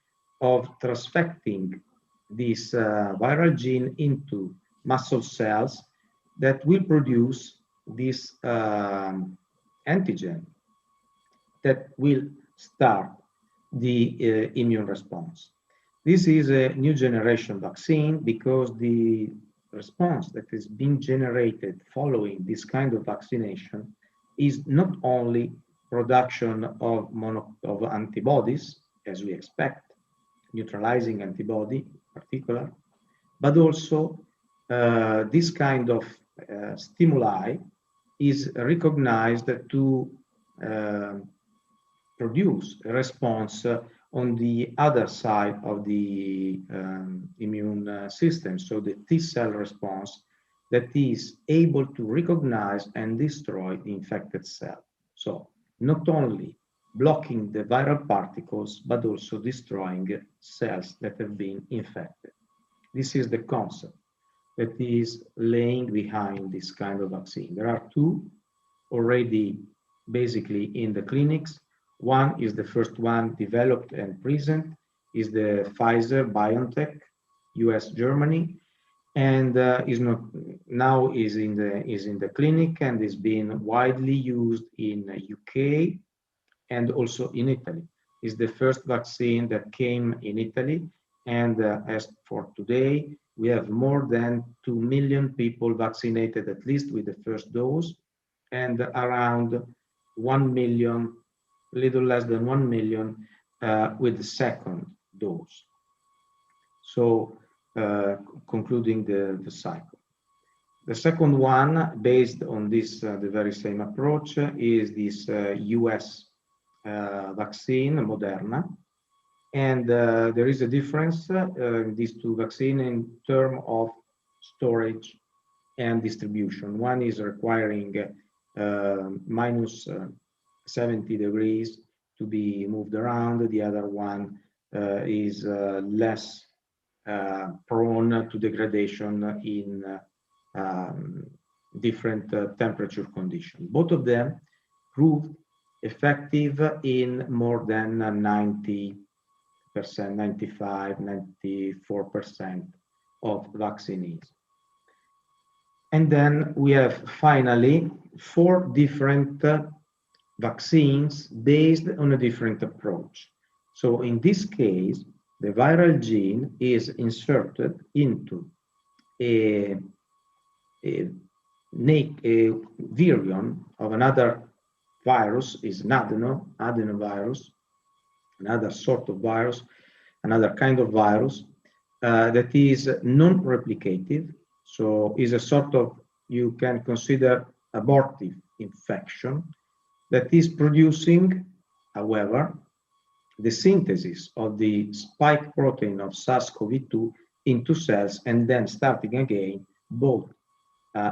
of transfecting this viral gene into muscle cells that will produce this antigen that will start the immune response. This is a new generation vaccine because the response that is being generated following this kind of vaccination is not only production of antibodies, as we expect, neutralizing antibody in particular, but also this kind of stimuli is recognized to produce a response on the other side of the immune system, so the T cell response that is able to recognize and destroy the infected cell. So not only blocking the viral particles, but also destroying cells that have been infected. This is the concept that is laying behind this kind of vaccine. There are 2 already basically in the clinics. One is the first one developed and present, is the Pfizer-BioNTech, US, Germany, and is in the clinic and is being widely used in UK and also in Italy. Is the first vaccine that came in Italy, and as for today, we have more than 2 million people vaccinated at least with the first dose, and around 1 million, little less than 1 million with the second dose. So concluding the cycle. The second one, based on this, the very same approach, is this US vaccine, Moderna. And there is a difference in these two vaccines in terms of storage and distribution. One is requiring minus 70 degrees to be moved around. The other one is less prone to degradation in different temperature conditions. Both of them proved effective in more than 90%, 95, 94% of vaccinees. And then we have finally 4 different vaccines based on a different approach. So in this case, the viral gene is inserted into a virion of another virus, is an adenovirus, another sort of virus, another kind of virus that is non-replicative. So is a sort of, you can consider abortive infection that is producing, however, the synthesis of the spike protein of SARS-CoV-2 into cells and then starting again both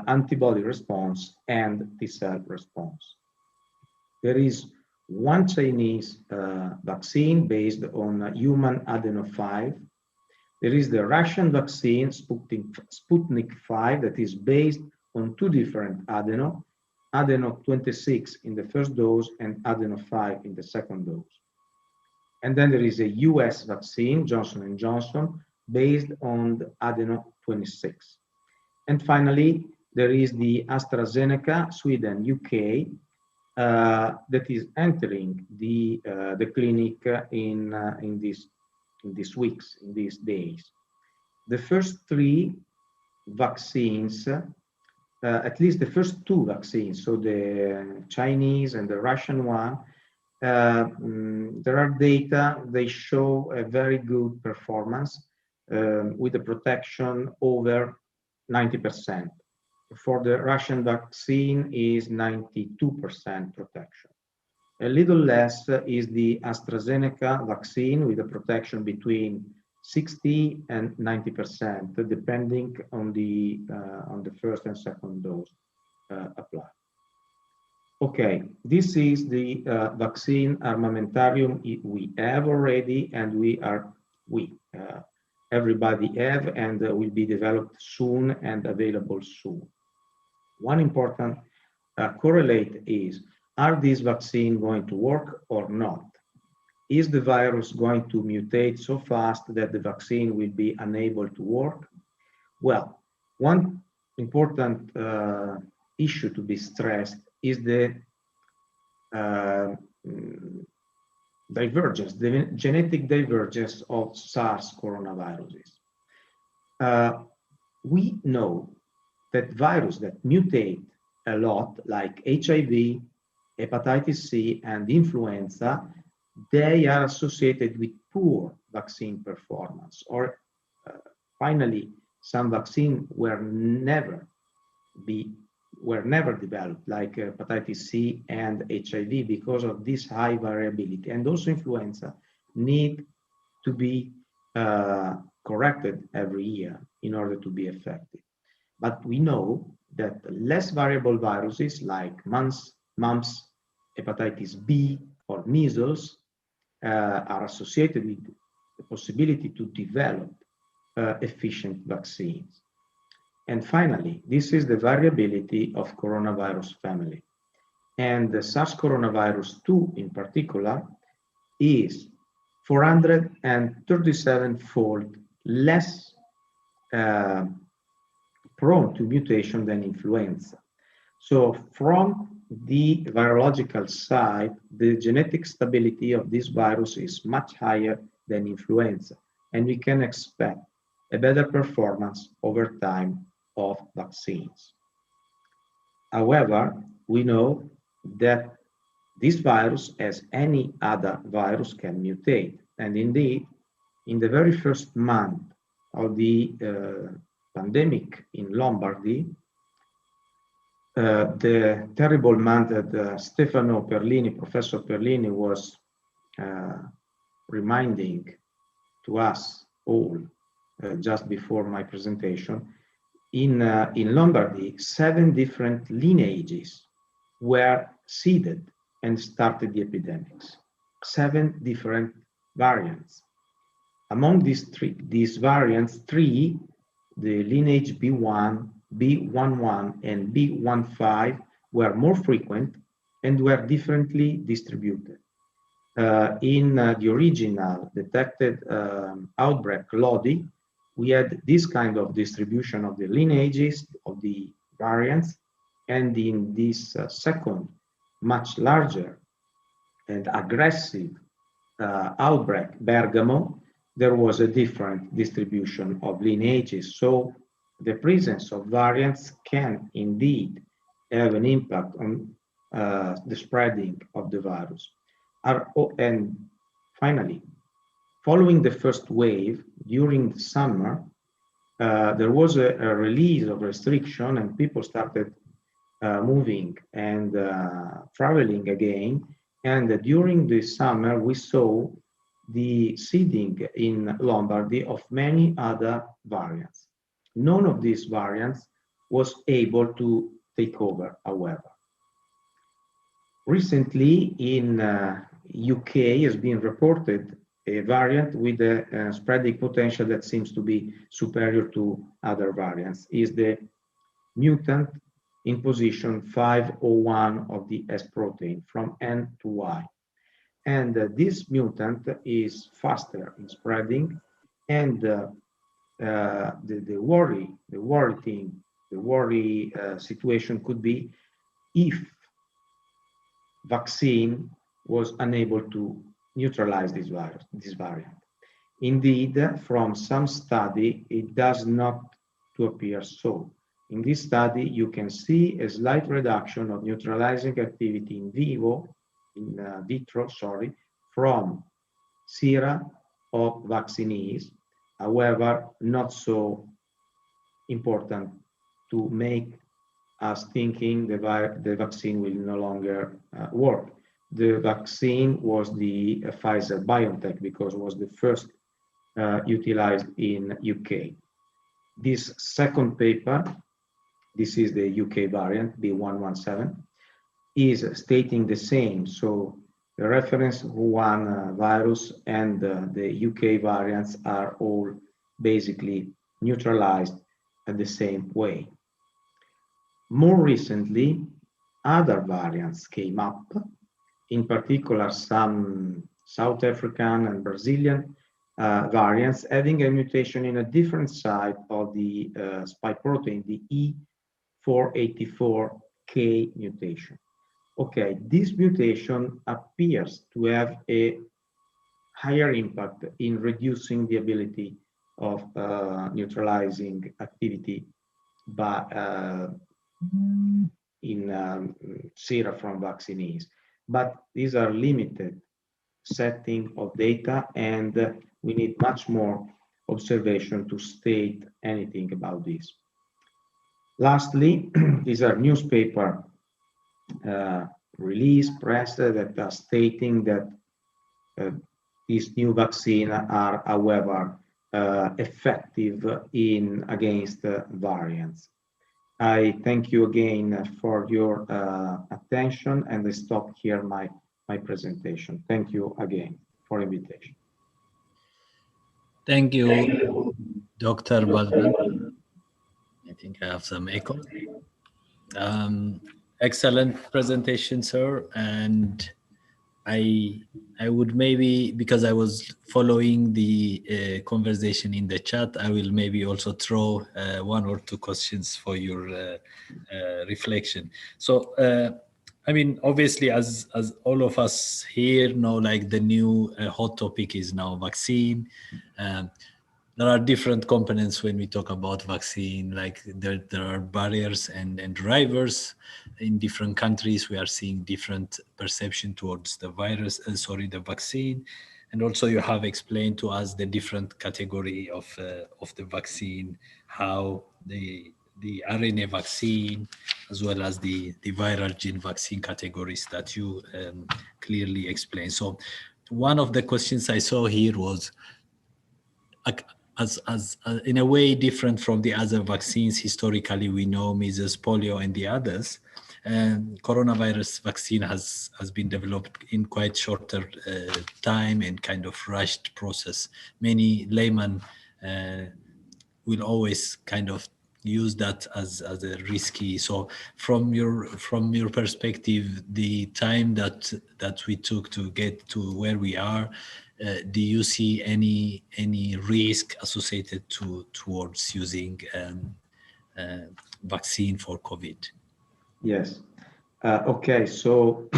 antibody response and T-cell response. There is one Chinese vaccine based on human adeno5. There is the Russian vaccine, Sputnik 5, that is based on 2 different adeno 26 in the first dose and adeno 5 in the second dose. And then there is a US vaccine, Johnson & Johnson, based on the adeno 26. And finally, there is the AstraZeneca, Sweden, UK, that is entering the clinic in these weeks, in these days. The first 3 vaccines, at least the first 2 vaccines, so the Chinese and the Russian one, there are data, they show a very good performance with a protection over 90%. For the Russian vaccine is 92% protection. A little less is the AstraZeneca vaccine with a protection between 60 and 90%, depending on the first and second dose applied. Okay, this is the vaccine armamentarium we have already, and everybody have and will be developed soon and available soon. One important correlate is, are these vaccines going to work or not? Is the virus going to mutate so fast that the vaccine will be unable to work? Well, one important issue to be stressed is the divergence, the genetic divergence of SARS coronaviruses. We know that viruses that mutate a lot, like HIV, hepatitis C, and influenza, they are associated with poor vaccine performance. Or finally, some vaccines were never developed, like hepatitis C and HIV, because of this high variability. And also influenza need to be corrected every year in order to be effective. But we know that less variable viruses like mumps, hepatitis B, or measles are associated with the possibility to develop efficient vaccines. And finally, this is the variability of coronavirus family. And the SARS coronavirus 2 in particular is 437-fold less prone to mutation than influenza. So from the virological side, the genetic stability of this virus is much higher than influenza, and we can expect a better performance over time of vaccines. However, we know that this virus, as any other virus, can mutate. And indeed, in the very first month of the pandemic in Lombardy, the terrible man that Stefano Perlini, Professor Perlini, was reminding to us all just before my presentation, in Lombardy, 7 different lineages were seeded and started the epidemics. 7 different variants. Among these variants, 3, the lineage B1, B11, and B15, were more frequent and were differently distributed. In the original detected outbreak, Lodi, we had this kind of distribution of the lineages of the variants, and in this second, much larger and aggressive outbreak, Bergamo, there was a different distribution of lineages. So the presence of variants can indeed have an impact on the spreading of the virus. And finally, following the first wave, during the summer, there was a release of restriction and people started moving and traveling again. And during the summer, we saw the seeding in Lombardy of many other variants. None of these variants was able to take over, however. Recently in UK has been reported a variant with a spreading potential that seems to be superior to other variants, is the mutant in position 501 of the S protein from N to Y. And this mutant is faster in spreading, and the worry situation could be if vaccine was unable to neutralize this variant. Indeed, from some study, it does not to appear so. In this study, you can see a slight reduction of neutralizing activity in vitro, from sera of vaccinees, however, not so important to make us thinking the vaccine will no longer work. The vaccine was the Pfizer-BioNTech because it was the first utilized in UK. This second paper, this is the UK variant, B117, is stating the same. So the reference Wuhan virus and the UK variants are all basically neutralized at the same way. More recently, other variants came up, in particular some South African and Brazilian variants having a mutation in a different site of the spike protein, the E484K mutation. Okay, this mutation appears to have a higher impact in reducing the ability of neutralizing activity in sera from vaccinees. But these are limited setting of data, and we need much more observation to state anything about this. Lastly, these are newspaper release press that are stating that these new vaccines are, however, effective against variants. I thank you again for your attention, and I stop here my presentation. Thank you again for invitation. Thank you, Dr. Baldan. I think I have some echo. Excellent presentation, sir. And I would maybe, because I was following the conversation in the chat, I will maybe also throw 1 or 2 questions for your reflection. So, I mean, obviously, as all of us here know, like the new hot topic is now vaccine. There are different components when we talk about vaccine, like there are barriers and drivers. In different countries, we are seeing different perception towards the the vaccine. And also you have explained to us the different category of the vaccine, how the RNA vaccine, as well as the viral gene vaccine categories that you clearly explained. So one of the questions I saw here was, as in a way different from the other vaccines, historically we know measles, polio, and the others. Coronavirus vaccine has been developed in quite shorter time and kind of rushed process. Many laymen will always kind of use that as a risky. So from your perspective, the time that we took to get to where we are, do you see any risk associated towards using vaccine for COVID? Yes. Okay, so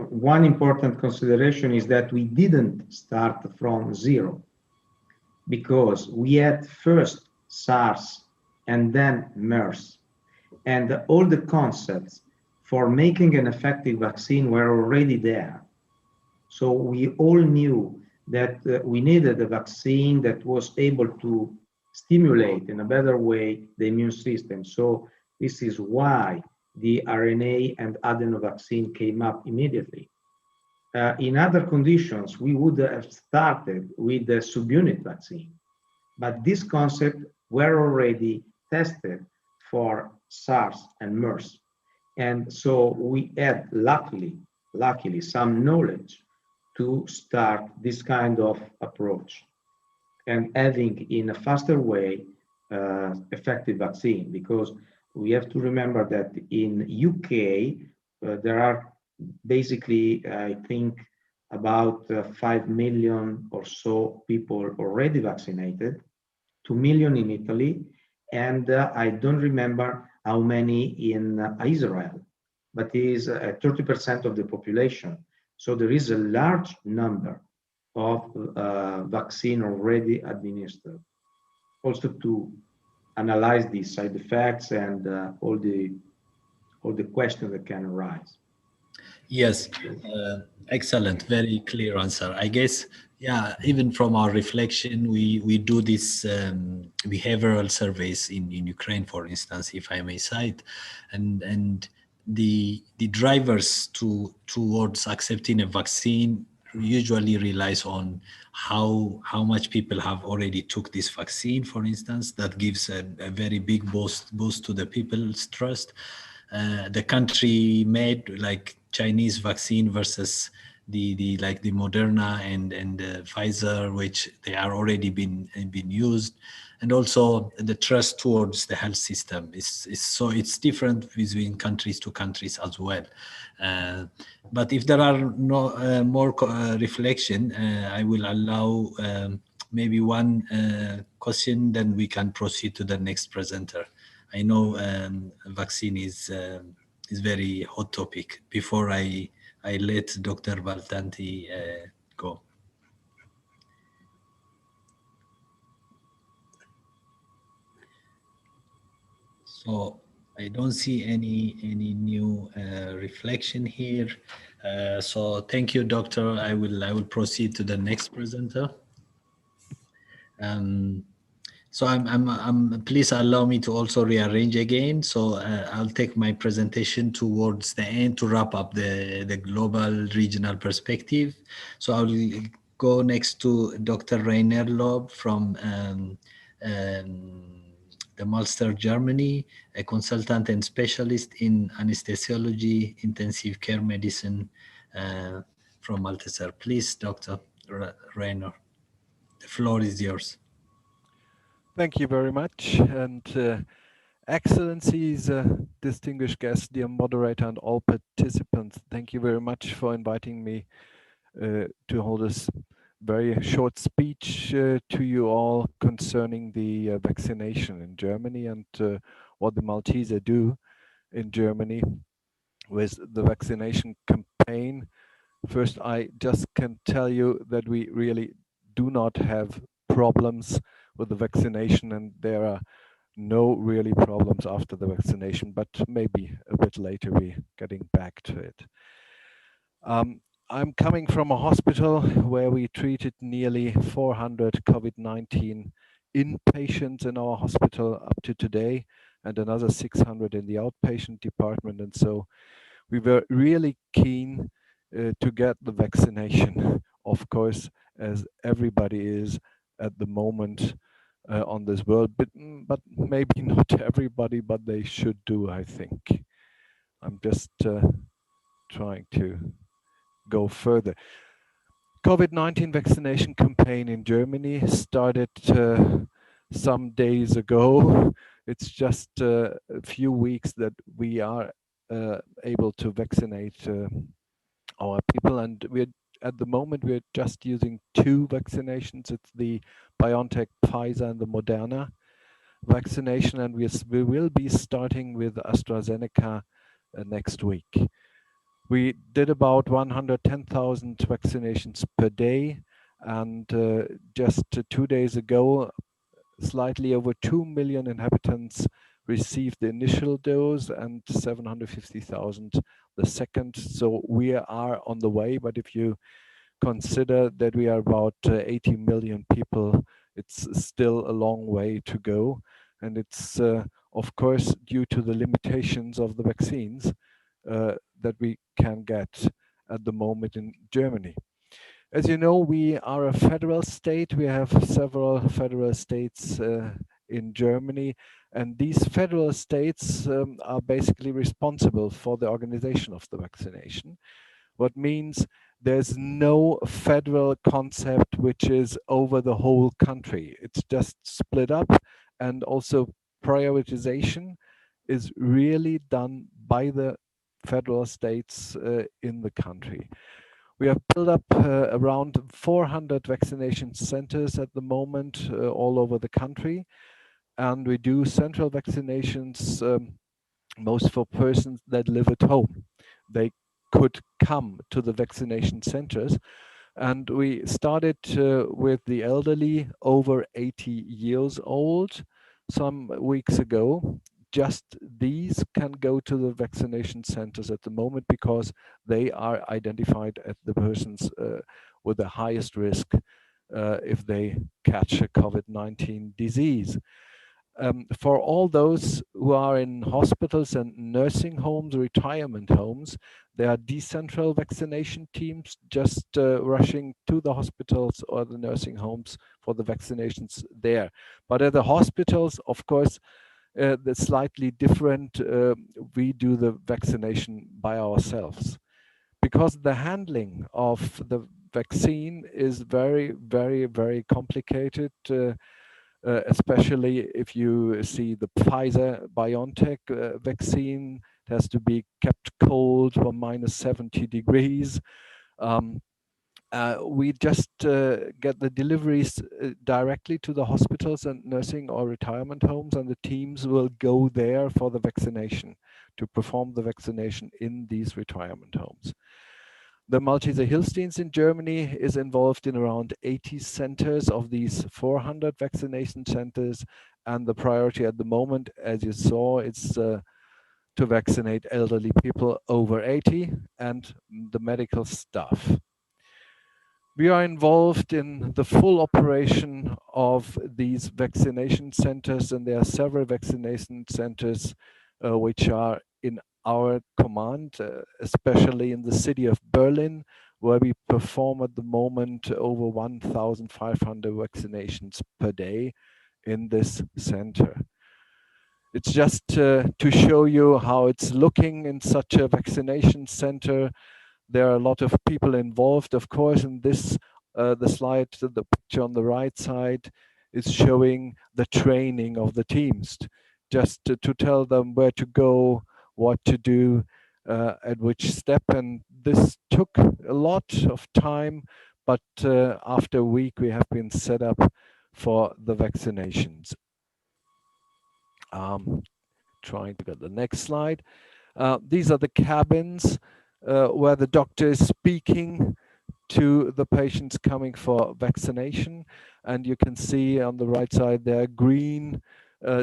one important consideration is that we didn't start from zero, because we had first SARS and then MERS. And all the concepts for making an effective vaccine were already there. So we all knew that we needed a vaccine that was able to stimulate in a better way the immune system. So this is why the RNA and adeno vaccine came up immediately. In other conditions, we would have started with the subunit vaccine, but this concept were already tested for SARS and MERS. And so we had luckily some knowledge to start this kind of approach and having in a faster way effective vaccine, because we have to remember that in UK there are basically I think about 5 million or so people already vaccinated, 2 million in Italy, and I don't remember how many in Israel, but it is 30% of the population. So there is a large number of vaccine already administered. Also to analyze the side effects and all the questions that can arise. Yes, excellent, very clear answer. I guess, yeah, even from our reflection, we do this behavioral surveys in Ukraine, for instance, if I may cite, and the drivers towards accepting a vaccine usually relies on how much people have already took this vaccine, for instance. That gives a very big boost to the people's trust. The country made, like Chinese vaccine versus the like the Moderna and the Pfizer, which they are already been used, and also the trust towards the health system is so it's different between countries to countries as well. But if there are no more reflection, I will allow maybe one question, then we can proceed to the next presenter. I know vaccine is very hot topic. Before I let Dr. Baltanti go. So I don't see any new reflection here. So thank you, Doctor. I will proceed to the next presenter. So I'm please allow me to also rearrange again. So I'll take my presentation towards the end to wrap up the global regional perspective. So I will go next to Dr. Rainer Lob from the Malta, Germany, a consultant and specialist in anesthesiology, intensive care medicine from Malta, sir. Please, Dr. Rainer, the floor is yours. Thank you very much. And Excellencies, distinguished guests, dear moderator, and all participants, thank you very much for inviting me to hold this very short speech to you all concerning the vaccination in Germany and what the Maltese do in Germany with the vaccination campaign. First, I just can tell you that we really do not have problems with the vaccination, and there are no really problems after the vaccination, but maybe a bit later we're getting back to it. I'm coming from a hospital where we treated nearly 400 COVID-19 inpatients in our hospital up to today. and another 600 in the outpatient department. And so we were really keen to get the vaccination, of course, as everybody is at the moment on this world, but maybe not everybody, but they should do, I think. I'm just trying to go further. COVID-19 vaccination campaign in Germany started some days ago. It's just a few weeks that we are able to vaccinate our people, and at the moment we're just using 2 vaccinations. It's the BioNTech, Pfizer, and the Moderna vaccination, and we will be starting with AstraZeneca next week. We did about 110,000 vaccinations per day, and just 2 days ago, slightly over 2 million inhabitants received the initial dose and 750,000 the second. So we are on the way, but if you consider that we are about 80 million people, it's still a long way to go. And it's, of course, due to the limitations of the vaccines that we can get at the moment in Germany. As you know, we are a federal state. We have several federal states in Germany, and these federal states are basically responsible for the organization of the vaccination. What means there's no federal concept which is over the whole country. It's just split up, and also prioritization is really done by the federal states in the country. We have built up around 400 vaccination centers at the moment all over the country, and we do central vaccinations most for persons that live at home. They could come to the vaccination centers, and we started with the elderly over 80 years old some weeks ago. Just these can go to the vaccination centers at the moment because they are identified as the persons with the highest risk if they catch a COVID-19 disease. For all those who are in hospitals and nursing homes, retirement homes, there are decentral vaccination teams just rushing to the hospitals or the nursing homes for the vaccinations there. But at the hospitals, of course, that's slightly different. We do the vaccination by ourselves because the handling of the vaccine is very, very, very complicated. Especially if you see the Pfizer BioNTech vaccine, it has to be kept cold for minus 70 degrees. We just get the deliveries directly to the hospitals and nursing or retirement homes, and the teams will go there for the vaccination, to perform the vaccination in these retirement homes. The Malteser Hilfsdienst in Germany is involved in around 80 centers of these 400 vaccination centers. And the priority at the moment, as you saw, is to vaccinate elderly people over 80 and the medical staff. We are involved in the full operation of these vaccination centers, and there are several vaccination centers which are in our command, especially in the city of Berlin, where we perform at the moment over 1,500 vaccinations per day in this center. It's just to show you how it's looking in such a vaccination center. There are a lot of people involved, of course, in this, the slide, the picture on the right side is showing the training of the teams, just to tell them where to go, what to do, at which step. And this took a lot of time, but after a week we have been set up for the vaccinations. Trying to get the next slide. These are the cabins where the doctor is speaking to the patients coming for vaccination. And you can see on the right side there are green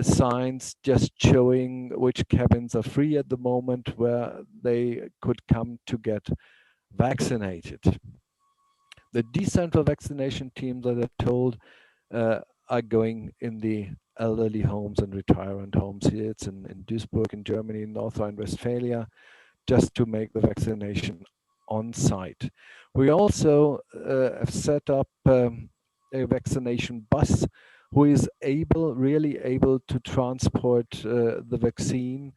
signs just showing which cabins are free at the moment where they could come to get vaccinated. The decentral vaccination teams that are told are going in the elderly homes and retirement homes. Here it's in Duisburg in Germany, North Rhine-Westphalia, just to make the vaccination on site. We also have set up a vaccination bus who is really able to transport the vaccine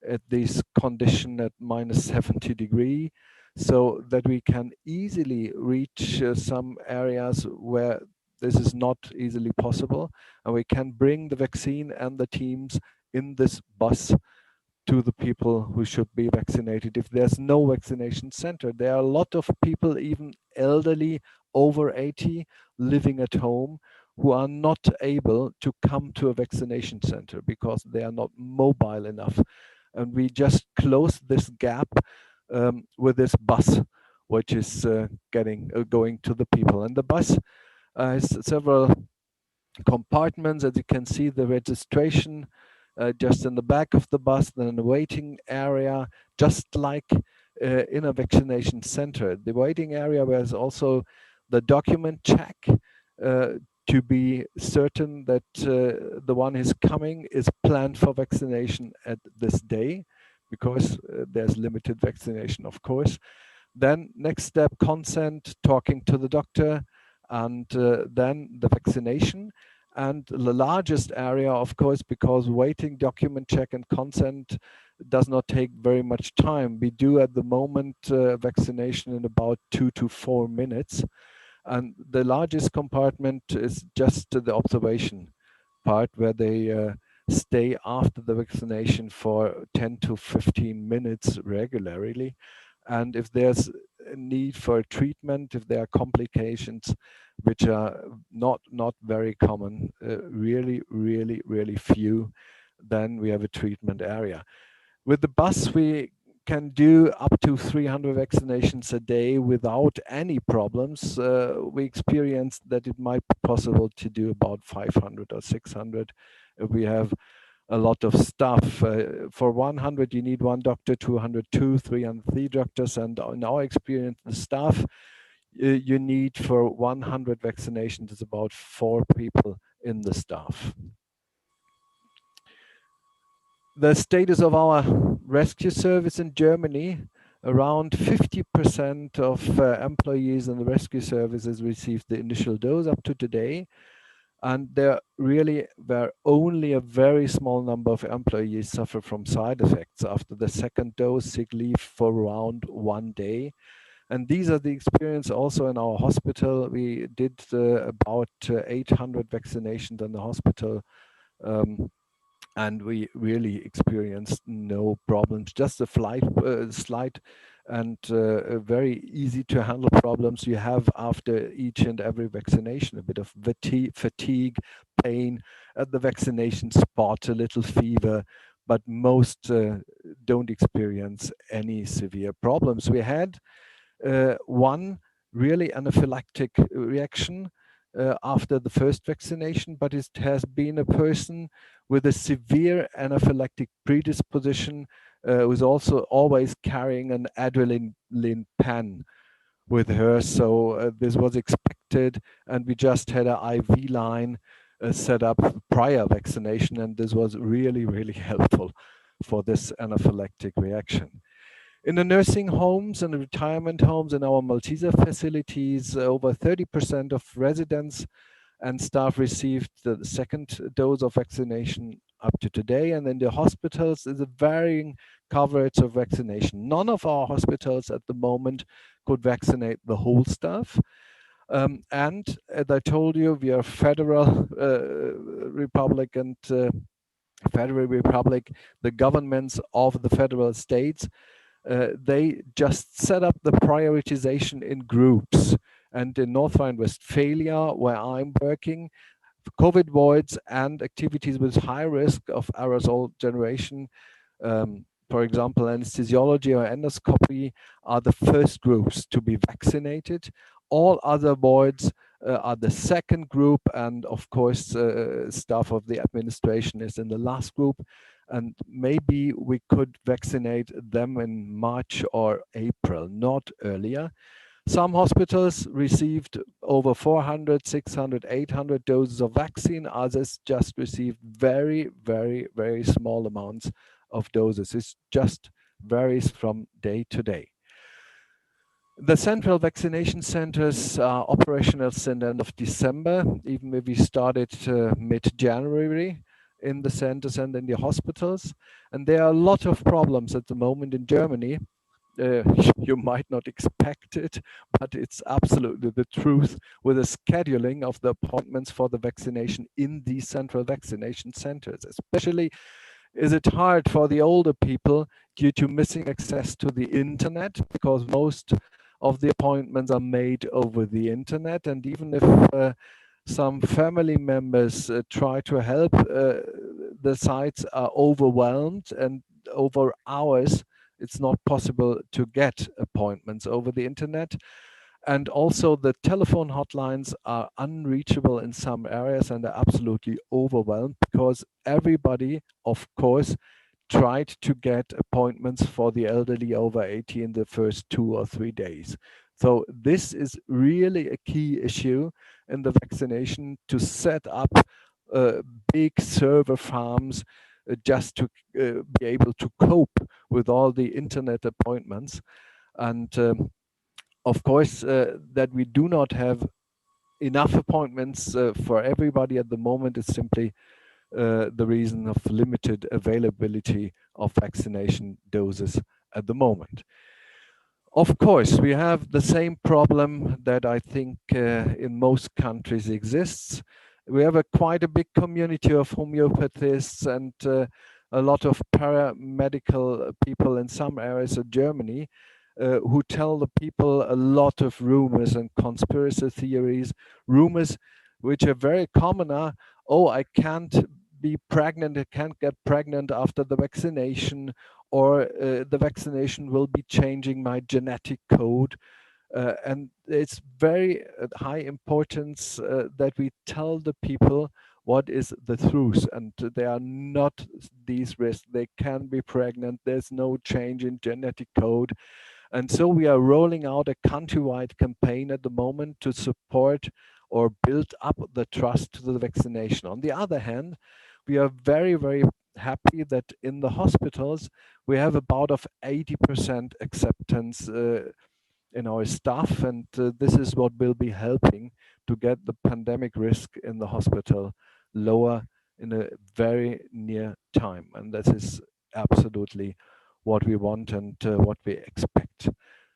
at this condition at -70 degrees, so that we can easily reach some areas where this is not easily possible, and we can bring the vaccine and the teams in this bus to the people who should be vaccinated. If there's no vaccination center, there are a lot of people, even elderly, over 80, living at home, who are not able to come to a vaccination center because they are not mobile enough. And we just close this gap with this bus, which is going to the people. And the bus has several compartments. As you can see, the registration just in the back of the bus, then a waiting area, just like in a vaccination center. The waiting area where is also the document check to be certain that the one who's coming is planned for vaccination at this day, because there's limited vaccination, of course. Then next step, consent, talking to the doctor, and then the vaccination. And the largest area, of course, because waiting, document check, and consent does not take very much time. We do at the moment vaccination in about 2 to 4 minutes. And the largest compartment is just the observation part, where they stay after the vaccination for 10 to 15 minutes regularly. And if there's a need for treatment, if there are complications, which are not very common, really few, then we have a treatment area. With the bus, we can do up to 300 vaccinations a day without any problems. We experienced that it might be possible to do about 500 or 600 if we have a lot of staff. For 100, you need 1 doctor, 200, 2, 300, 3 doctors. And in our experience, the staff you need for 100 vaccinations is about 4 people in the staff. The status of our rescue service in Germany, around 50% of employees in the rescue services received the initial dose up to today. And there really were only a very small number of employees suffer from side effects after the second dose, sick leave for around 1 day. And these are the experience also in our hospital. We did about 800 vaccinations in the hospital. And we really experienced no problems, just a slight and very easy to handle problems you have after each and every vaccination, a bit of fatigue, pain at the vaccination spot, a little fever, but most don't experience any severe problems. We had one really anaphylactic reaction after the first vaccination, but it has been a person with a severe anaphylactic predisposition who's also always carrying an adrenaline pen with her. So this was expected, and we just had an IV line set up prior vaccination, and this was really helpful for this anaphylactic reaction. In the nursing homes and the retirement homes in our Malteser facilities, over 30% of residents and staff received the second dose of vaccination up to today. And in the hospitals, is a varying coverage of vaccination. None of our hospitals at the moment could vaccinate the whole staff. And as I told you, we are federal republic, and Federal Republic, the governments of the federal states, they just set up the prioritization in groups. And in North Rhine-Westphalia, where I'm working, COVID wards and activities with high risk of aerosol generation, for example, anesthesiology or endoscopy, are the first groups to be vaccinated. All other wards are the second group, and of course, staff of the administration is in the last group. And maybe we could vaccinate them in March or April, not earlier. Some hospitals received over 400, 600, 800 doses of vaccine. Others just received very, very, very small amounts of doses. It just varies from day to day. The central vaccination centers are operational since the end of December, even if we started mid-January in the centers and in the hospitals. And there are a lot of problems at the moment in Germany. You might not expect it, but it's absolutely the truth with the scheduling of the appointments for the vaccination in these central vaccination centers. Especially is it hard for the older people due to missing access to the internet, because most of the appointments are made over the internet. And even if some family members try to help, the sites are overwhelmed, and over hours it's not possible to get appointments over the internet. And also the telephone hotlines are unreachable in some areas and are absolutely overwhelmed, because everybody, of course, tried to get appointments for the elderly over 80 in the first 2 or 3 days. So this is really a key issue in the vaccination, to set up big server farms just to be able to cope with all the internet appointments. And of course, that we do not have enough appointments for everybody at the moment is simply the reason of limited availability of vaccination doses at the moment. Of course, we have the same problem that I think in most countries exists. We have quite a big community of homeopathists and a lot of paramedical people in some areas of Germany who tell the people a lot of rumors and conspiracy theories, rumors which are very common are, oh, I can't be pregnant, I can't get pregnant after the vaccination, or the vaccination will be changing my genetic code. And it's very high importance that we tell the people what is the truth, and they are not these risks. They can be pregnant, there's no change in genetic code. And so we are rolling out a countrywide campaign at the moment to support or build up the trust to the vaccination. On the other hand, we are very, very happy that in the hospitals, we have about of 80% acceptance in our staff. And this is what will be helping to get the pandemic risk in the hospital lower in a very near time. And that is absolutely what we want and what we expect.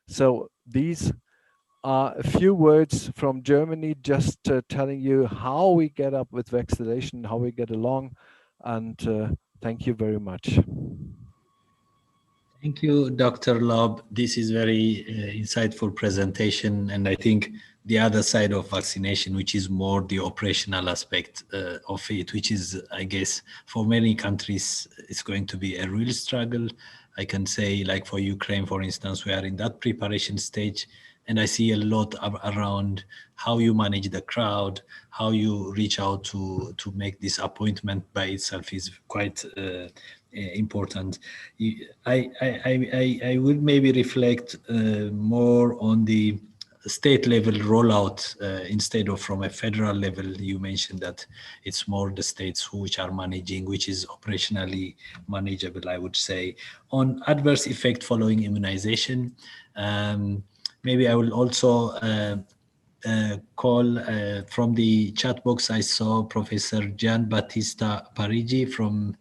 So these are a few words from Germany, just telling you how we get up with vaccination, how we get along. And thank you very much. Thank you, Dr. Lob. This is very insightful presentation. And I think the other side of vaccination, which is more the operational aspect of it, which is, I guess, for many countries, it's going to be a real struggle. I can say, like for Ukraine, for instance, we are in that preparation stage. And I see a lot around how you manage the crowd, how you reach out to make this appointment by itself is quite important. I would maybe reflect more on the state level rollout instead of from a federal level. You mentioned that it's more the states which are managing, which is operationally manageable, I would say. On adverse effect following immunization, maybe I will also call from the chat box. I saw Professor Gian Battista Parigi from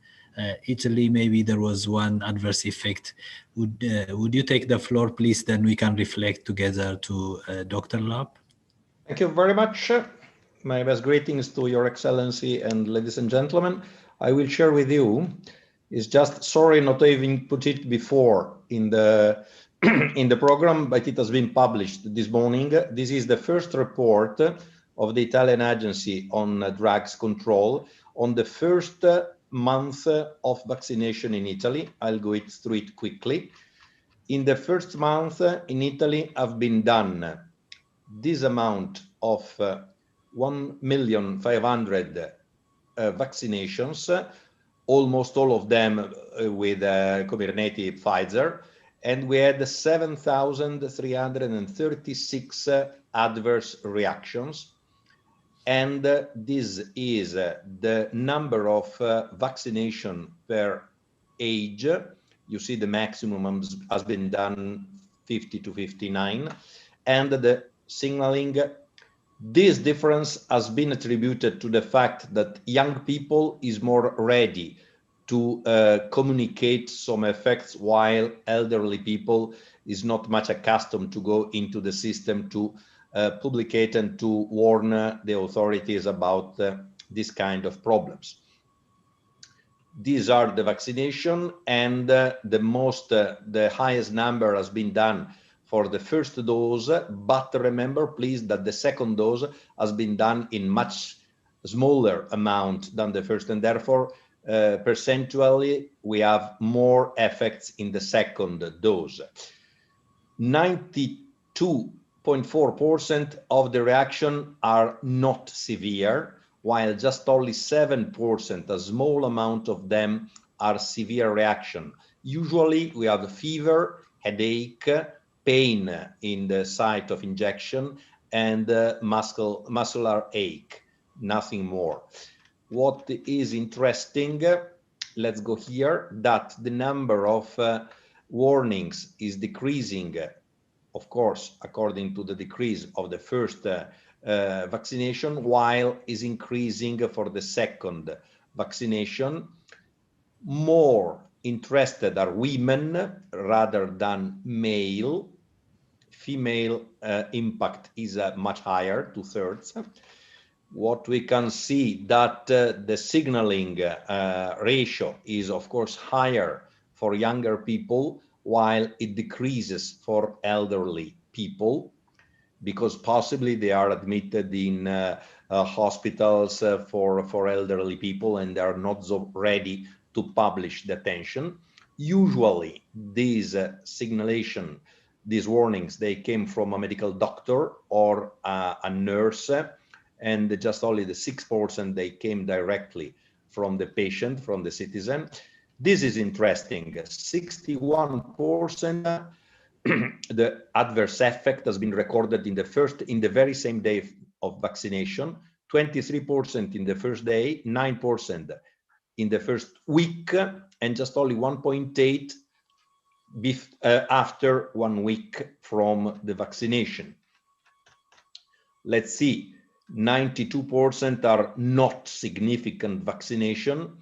Italy. Maybe there was one adverse effect. Would you take the floor, please? Then we can reflect together to Dr. Lob. Thank you very much. My best greetings to Your Excellency and ladies and gentlemen. I will share with you. It's just sorry not having put it before in the in the program, but it has been published this morning. This is the first report of the Italian Agency on Drugs Control on the first month of vaccination in Italy. I'll go through it quickly. In the first month in Italy have been done this amount of 1,500,000 vaccinations, almost all of them with Comirnaty Pfizer. and we had 7,336 adverse reactions. And this is the number of vaccination per age. You see the maximum has been done 50 to 59, and the signaling. This difference has been attributed to the fact that young people is more ready to communicate some effects, while elderly people is not much accustomed to go into the system to publicate and to warn the authorities about this kind of problems. These are the vaccination, and the highest number has been done for the first dose, but remember please that the second dose has been done in much smaller amount than the first, and therefore percentually we have more effects in the second dose. 92.4% of the reaction are not severe, while just only 7%, a small amount of them, are severe reaction. Usually we have a fever, headache, pain in the site of injection, and muscular ache, nothing more. What is interesting, let's go here, that the number of warnings is decreasing, of course, according to the decrease of the first vaccination, while is increasing for the second vaccination. More interested are women rather than male. Female impact is much higher, 2/3. What we can see that the signaling ratio is of course higher for younger people, while it decreases for elderly people, because possibly they are admitted in hospitals for elderly people, and they are not so ready to publish the attention. Usually these signalation, these warnings, they came from a medical doctor or a nurse, and just only the 6% they came directly from the patient, from the citizen. This is interesting. 61% the adverse effect has been recorded in the very same day of vaccination, 23% in the first day, 9% in the first week, and just only 1.8 after 1 week from the vaccination. Let's see, 92% are not significant vaccination.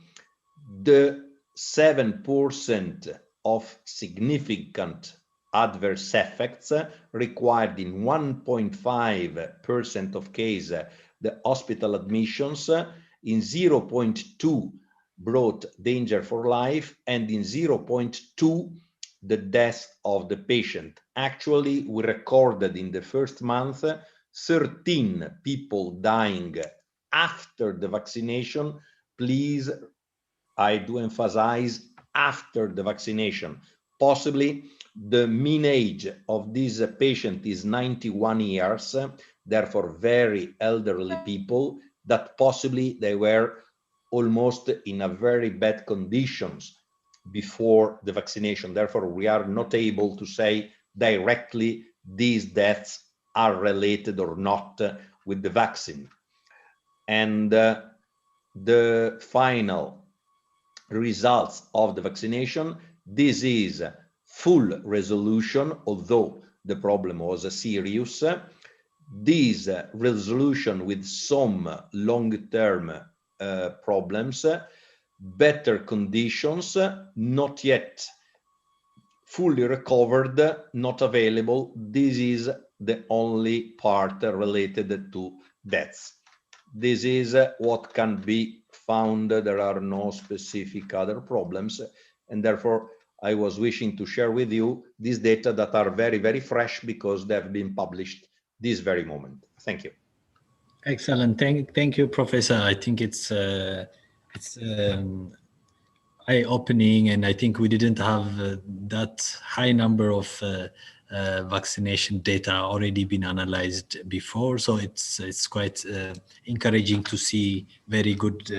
The 7% of significant adverse effects required in 1.5% of case the hospital admissions, in 0.2 brought danger for life, and in 0.2 the death of the patient. Actually, we recorded in the first month 13 people dying after the vaccination. Please, I do emphasize after the vaccination. Possibly the mean age of this patient is 91 years, therefore very elderly people that possibly they were almost in a very bad conditions before the vaccination. Therefore, we are not able to say directly these deaths are related or not with the vaccine. And the final results of the vaccination, this is full resolution, although the problem was serious. This resolution with some long-term problems, better conditions, not yet fully recovered, not available. This is the only part related to deaths. This is what can be found. There are no specific other problems, and therefore I was wishing to share with you these data that are very, very fresh because they have been published this very moment. Thank you. Excellent. Thank you, Professor. I think it's eye-opening, and I think we didn't have that high number of vaccination data already been analyzed before, so it's quite encouraging to see very good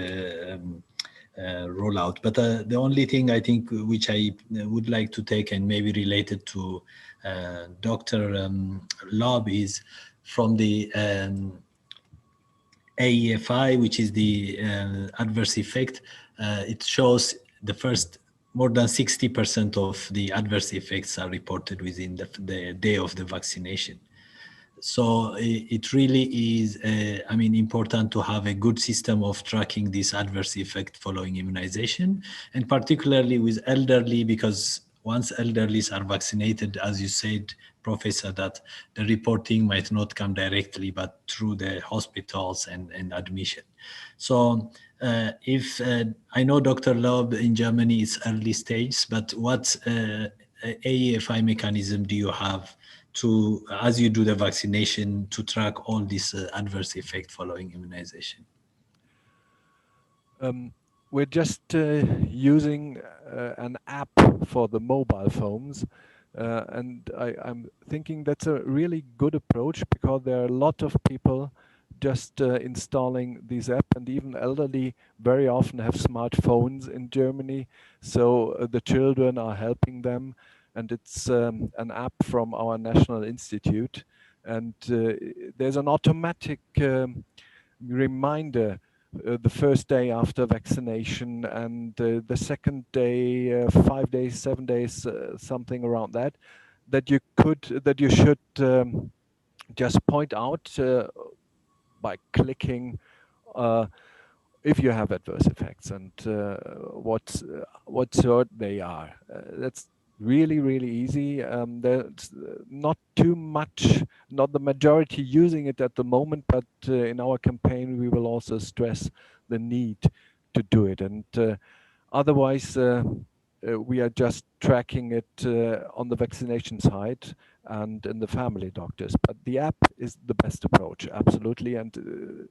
rollout. But the only thing I think which I would like to take and maybe related to Dr. Lob is from the AEFI, which is the adverse effect. It shows the first more than 60% of the adverse effects are reported within the day of the vaccination. So it really is, I mean, important to have a good system of tracking this adverse effect following immunization, and particularly with elderly, because once elderlies are vaccinated, as you said, Professor, that the reporting might not come directly, but through the hospitals and admission. So if I know Dr. Loeb in Germany is early stage, but what AEFI mechanism do you have to, as you do the vaccination, to track all these adverse effects following immunization? We're just using an app for the mobile phones. And I'm thinking that's a really good approach, because there are a lot of people just installing this app, and even elderly very often have smartphones in Germany. So the children are helping them, and it's an app from our National Institute. And there's an automatic reminder the first day after vaccination, and the second day, 5 days, 7 days, something around that, that you should just point out by clicking if you have adverse effects and what sort they are. That's really easy. There's not too much, not the majority using it at the moment, but in our campaign we will also stress the need to do it. And otherwise we are just tracking it on the vaccination side and in the family doctors. But the app is the best approach, absolutely, and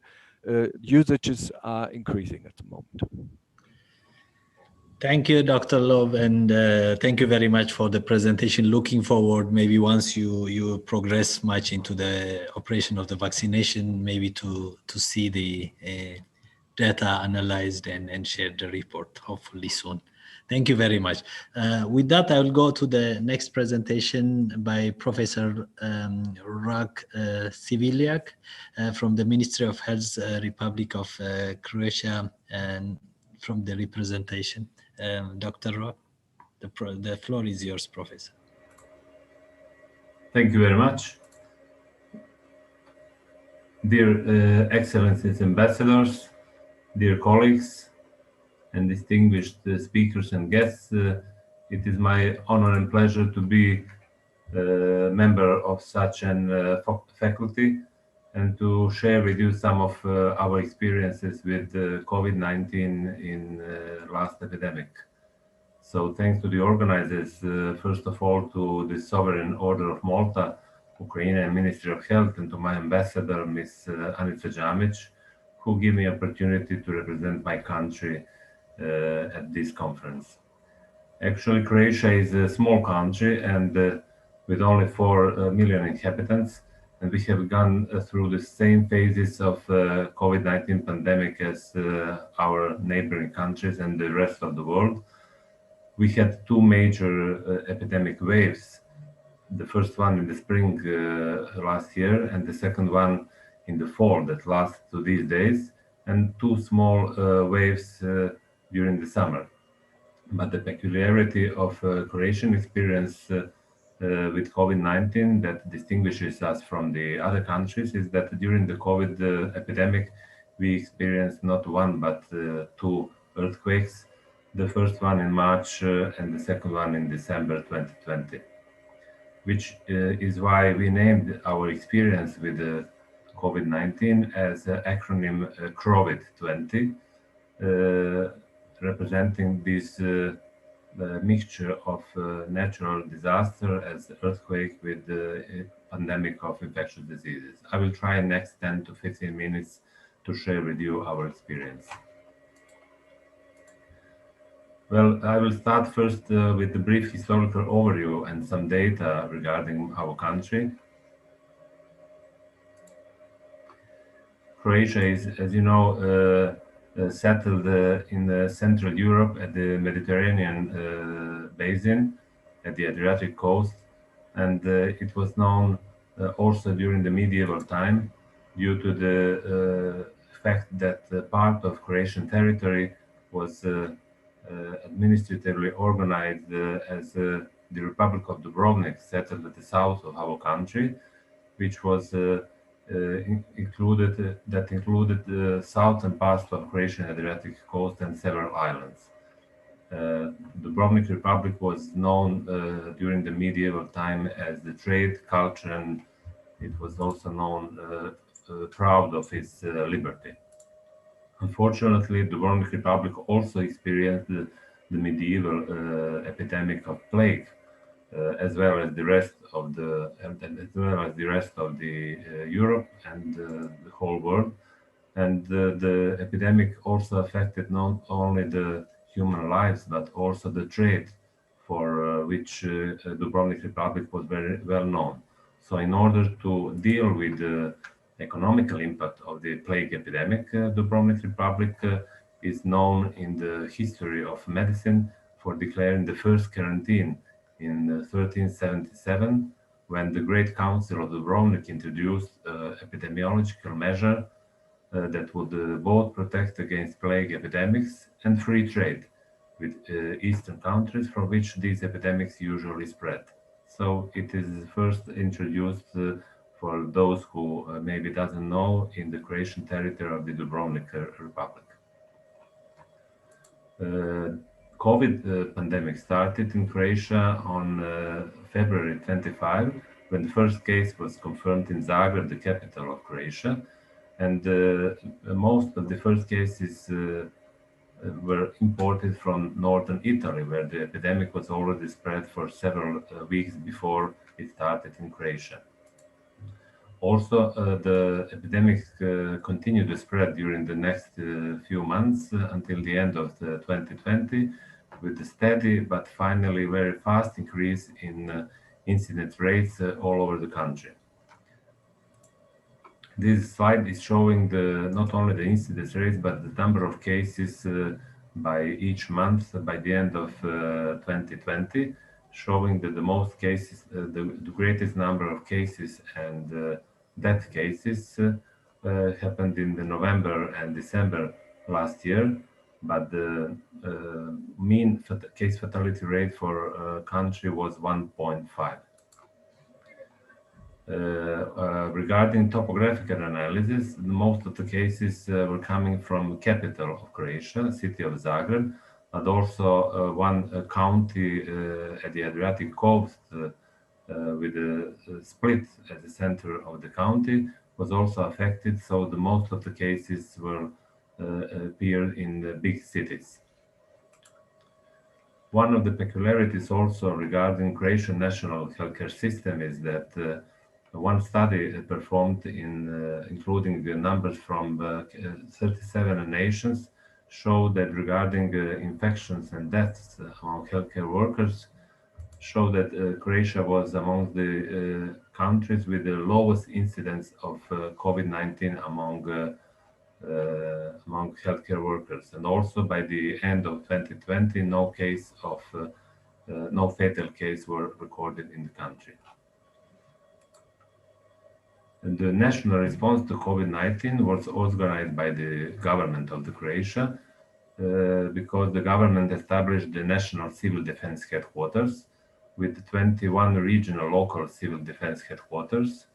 usages are increasing at the moment. Thank you, Dr. Loeb, and thank you very much for the presentation. Looking forward, maybe once you progress much into the operation of the vaccination, maybe to see the data analyzed and share the report, hopefully soon. Thank you very much. With that, I will go to the next presentation by Professor Rak Civiliak from the Ministry of Health, Republic of Croatia, and from the representation. Dr. Rock, the floor is yours, Professor. Thank you very much. Dear Excellencies, Ambassadors, dear colleagues, and distinguished speakers and guests, it is my honor and pleasure to be a member of such an faculty and to share with you some of our experiences with COVID-19 in last epidemic. So thanks to the organizers, first of all to the Sovereign Order of Malta, Ukrainian Ministry of Health, and to my ambassador, Ms. Anica Jamic, who give me opportunity to represent my country at this conference. Actually, Croatia is a small country and with only 4 million inhabitants, and we have gone through the same phases of COVID-19 pandemic as our neighboring countries and the rest of the world. We had two major epidemic waves. The first one in the spring last year, and the second one in the fall that lasts to these days, and two small waves during the summer. But the peculiarity of Croatian experience with COVID-19 that distinguishes us from the other countries is that during the COVID epidemic, we experienced not one but two earthquakes, the first one in March and the second one in December 2020, which is why we named our experience with COVID-19 as acronym CROVID-20, representing this mixture of natural disaster as earthquake with the pandemic of infectious diseases. I will try in next 10 to 15 minutes to share with you our experience. Well, I will start first with a brief historical overview and some data regarding our country. Croatia is, as you know, settled in Central Europe at the Mediterranean basin, at the Adriatic coast, and it was known also during the medieval time due to the fact that part of Croatian territory was administratively organized as the Republic of Dubrovnik, settled at the south of our country, which was included the southern parts of Croatian Adriatic coast and several islands. Dubrovnik Republic was known during the medieval time as the trade, culture, and it was also known proud of its liberty. Unfortunately, Dubrovnik Republic also experienced the medieval epidemic of plague, as well as the rest of the Europe and the whole world. And the epidemic also affected not only the human lives but also the trade, for which Dubrovnik Republic was very well known. So, in order to deal with the economical impact of the plague epidemic, Dubrovnik Republic is known in the history of medicine for declaring the first quarantine in 1377, when the Great Council of Dubrovnik introduced epidemiological measure that would both protect against plague epidemics and free trade with eastern countries from which these epidemics usually spread. So it is first introduced for those who maybe doesn't know, in the Croatian territory of the Dubrovnik Republic. COVID pandemic started in Croatia on February 25, when the first case was confirmed in Zagreb, the capital of Croatia. And most of the first cases were imported from northern Italy, where the epidemic was already spread for several weeks before it started in Croatia. Also, the epidemic continued to spread during the next few months until the end of 2020, with a steady but finally very fast increase in incidence rates all over the country. This slide is showing not only the incidence rates, but the number of cases by each month by the end of 2020, showing that the most cases, the greatest number of cases and death cases happened in November and December last year, but the mean case fatality rate for country was 1.5. Regarding topographical analysis, most of the cases were coming from capital of Croatia, city of Zagreb, but also one county at the Adriatic coast with a Split at the center of the county was also affected. So the most of the cases were appeared in the big cities. One of the peculiarities also regarding Croatian national healthcare system is that one study performed including the numbers from 37 nations showed that regarding infections and deaths among healthcare workers, showed that Croatia was among the countries with the lowest incidence of COVID-19 among healthcare workers. And also by the end of 2020, no fatal case were recorded in the country. And the national response to COVID-19 was organized by the government of the Croatia because the government established the National Civil Defense Headquarters with 21 regional local civil defense headquarters,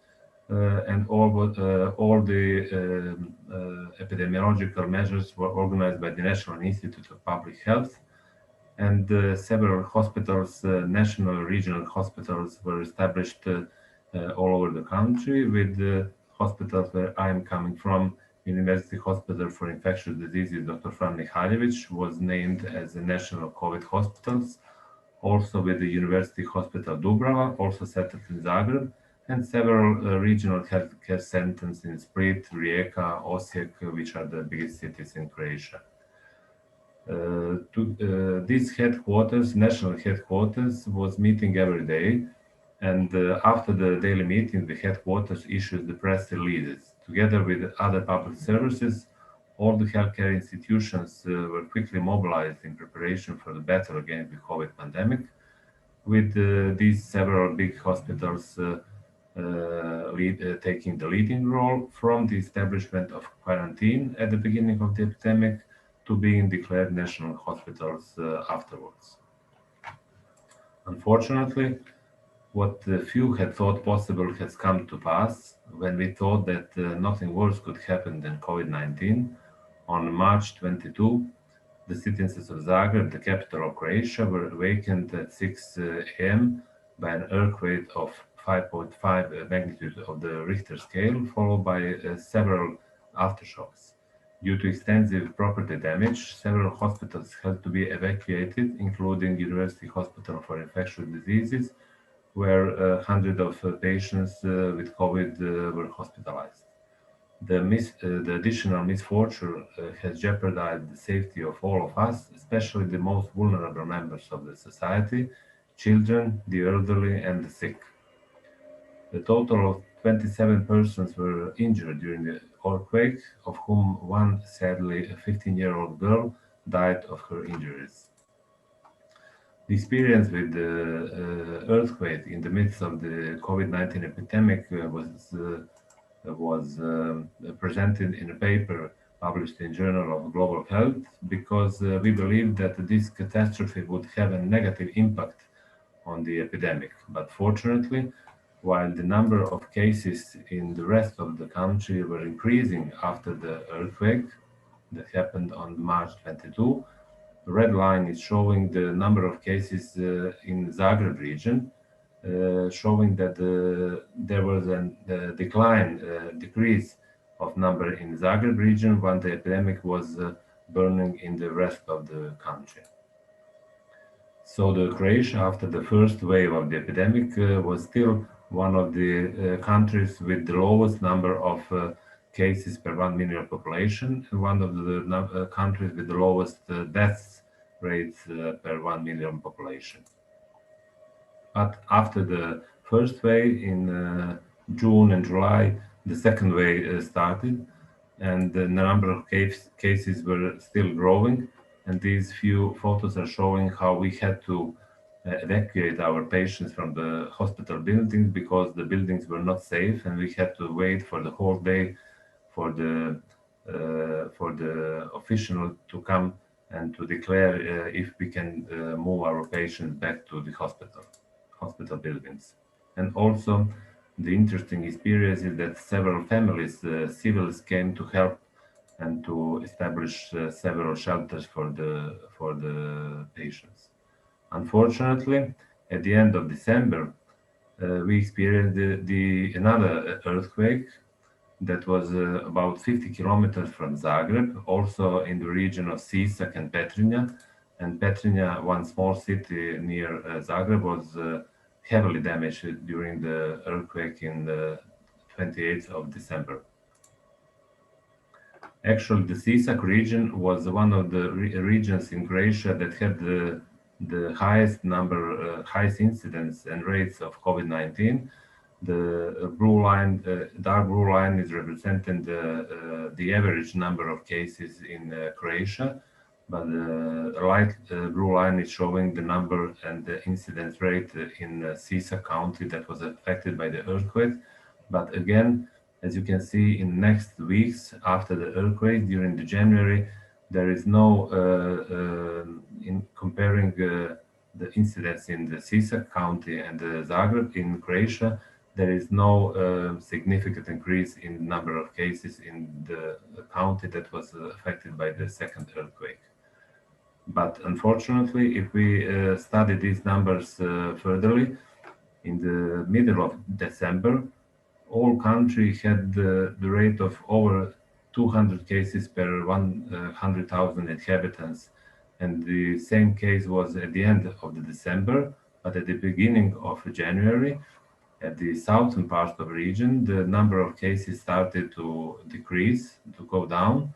and all the epidemiological measures were organized by the National Institute of Public Health, and several hospitals, national regional hospitals, were established all over the country, with the hospitals where I am coming from. University Hospital for Infectious Diseases, Dr. Fran Mihaljevic, was named as the National COVID Hospitals, also with the University Hospital Dubrava, also settled in Zagreb, and several regional healthcare centers in Split, Rijeka, Osijek, which are the biggest cities in Croatia. These headquarters, national headquarters, was meeting every day, and after the daily meeting, the headquarters issued the press releases. Together with other public services, All the healthcare institutions were quickly mobilized in preparation for the battle against the COVID pandemic, with these several big hospitals taking the leading role, from the establishment of quarantine at the beginning of the epidemic to being declared national hospitals afterwards. Unfortunately, what few had thought possible has come to pass. When we thought that nothing worse could happen than COVID-19, on March 22, the citizens of Zagreb, the capital of Croatia, were awakened at 6 a.m. by an earthquake of 5.5 magnitude of the Richter scale, followed by several aftershocks. Due to extensive property damage, several hospitals had to be evacuated, including University Hospital for Infectious Diseases, where hundreds of patients with COVID were hospitalized. The additional misfortune has jeopardized the safety of all of us, especially the most vulnerable members of the society, children, the elderly, and the sick. A total of 27 persons were injured during the earthquake, of whom one, sadly, a 15-year-old girl, died of her injuries. The experience with the earthquake in the midst of the COVID-19 epidemic was presented in a paper published in Journal of Global Health, because we believe that this catastrophe would have a negative impact on the epidemic. But fortunately, while the number of cases in the rest of the country were increasing after the earthquake that happened on March 22, the red line is showing the number of cases in Zagreb region, showing that there was a decrease of number in Zagreb region when the epidemic was burning in the rest of the country. So the Croatia, after the first wave of the epidemic, was still one of the countries with the lowest number of cases per 1 million population, and one of the countries with the lowest deaths rates per 1 million population. But after the first wave in June and July, the second wave started, and the number of cases were still growing. And these few photos are showing how we had to evacuate our patients from the hospital buildings, because the buildings were not safe, and we had to wait for the whole day for the official to come and to declare if we can move our patients back to the hospital buildings. And also, the interesting experience is that several families, civils, came to help and to establish several shelters for the patients. Unfortunately, at the end of December, we experienced another earthquake that was about 50 kilometers from Zagreb, also in the region of Sisak and Petrinja. And Petrinja, one small city near Zagreb, was heavily damaged during the earthquake in the 28th of December. Actually, the Sisak region was one of the regions in Croatia that had the highest highest incidence and rates of COVID-19. The blue line, dark blue line, is representing the average number of cases in Croatia, but the light blue line is showing the number and the incidence rate in Sisak County that was affected by the earthquake. But again, as you can see, in next weeks after the earthquake, during the January, there is no, in comparing the incidence in the Sisak County and the Zagreb in Croatia, there is no significant increase in the number of cases in the county that was affected by the second earthquake. But unfortunately, if we study these numbers furtherly, in the middle of December, all countries had the rate of over 200 cases per 100,000 inhabitants. And the same case was at the end of the December, but at the beginning of January, at the southern part of the region, the number of cases started to decrease, to go down.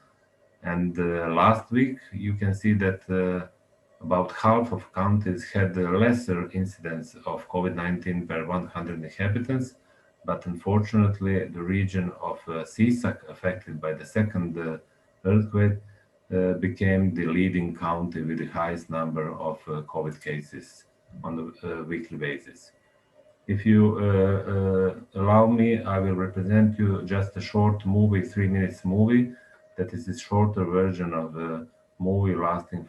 And last week, you can see that about half of countries had a lesser incidence of COVID-19 per 100 inhabitants. But unfortunately, the region of Sisak, affected by the second earthquake, became the leading county with the highest number of COVID cases on a weekly basis. If you allow me, I will represent you just a short movie, 3 minutes movie, that is a shorter version of a movie lasting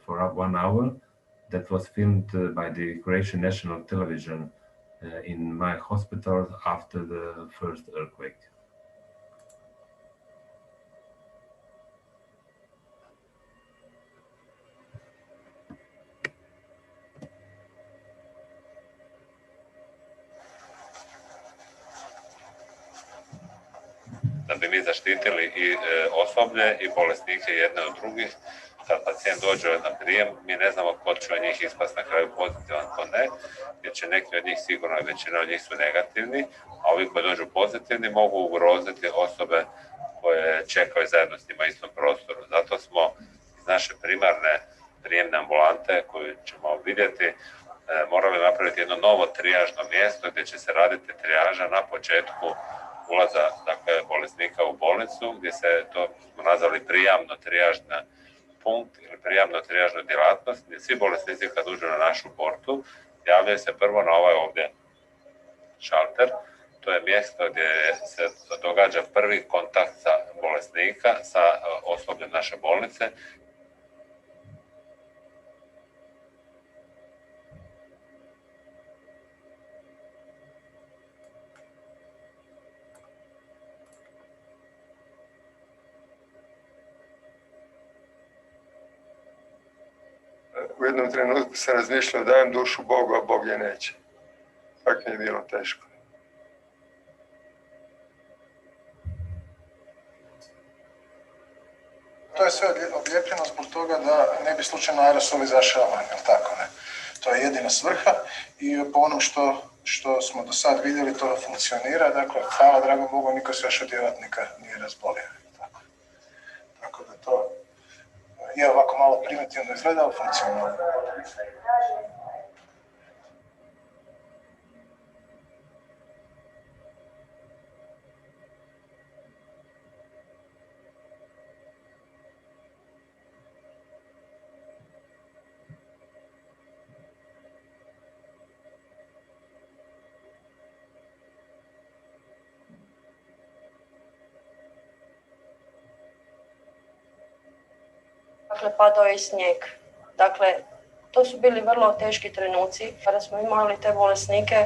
for 1 hour, that was filmed by the Croatian National Television in my hospital after the first earthquake. Da bi mi zaštitili i osoblje i bolesnike jedne od drugih, kad pacijent dođe na prijem, mi ne znamo ko će od njih ispast na kraju pozitivan, ko ne, jer će neki od njih sigurno, većina od njih su negativni, a ovi koji dođu pozitivni mogu ugroziti osobe koje čekaju zajedno s njima istom prostoru. Zato smo iz naše primarne prijemne ambulante, koju ćemo vidjeti, morali napraviti jedno novo trijažno mjesto gdje će se raditi trijaža na početku ulaza, dakle, bolesnika u bolnicu, gdje se to smo nazvali prijamno trijažna punkt ili prijamno trijažnu djelatnost, gdje svi bolesnici kad uđu na našu portu javljaju se prvo na ovaj ovdje šalter. To je mjesto gdje se događa prvi kontakt sa bolesnika, sa osobljem naše bolnice. U jednom trenutku sam razmišljao dajem dušu Bogu, a Bog je neće. Tako mi je bilo teško. To je sve oblijepljeno zbog toga da ne bi slučajno aerosol izašao van, jel tako ne? To je jedina svrha i po onom što smo do sad vidjeli to funkcionira, dakle, hvala dragom Bogu, niko se još od djelatnika nije razbolio. Tako da to je ovako malo primitivno izgleda, ali funkcionalno. Dakle, padao je i snijeg. Dakle, to su bili vrlo teški trenuci kada smo imali te bolesnike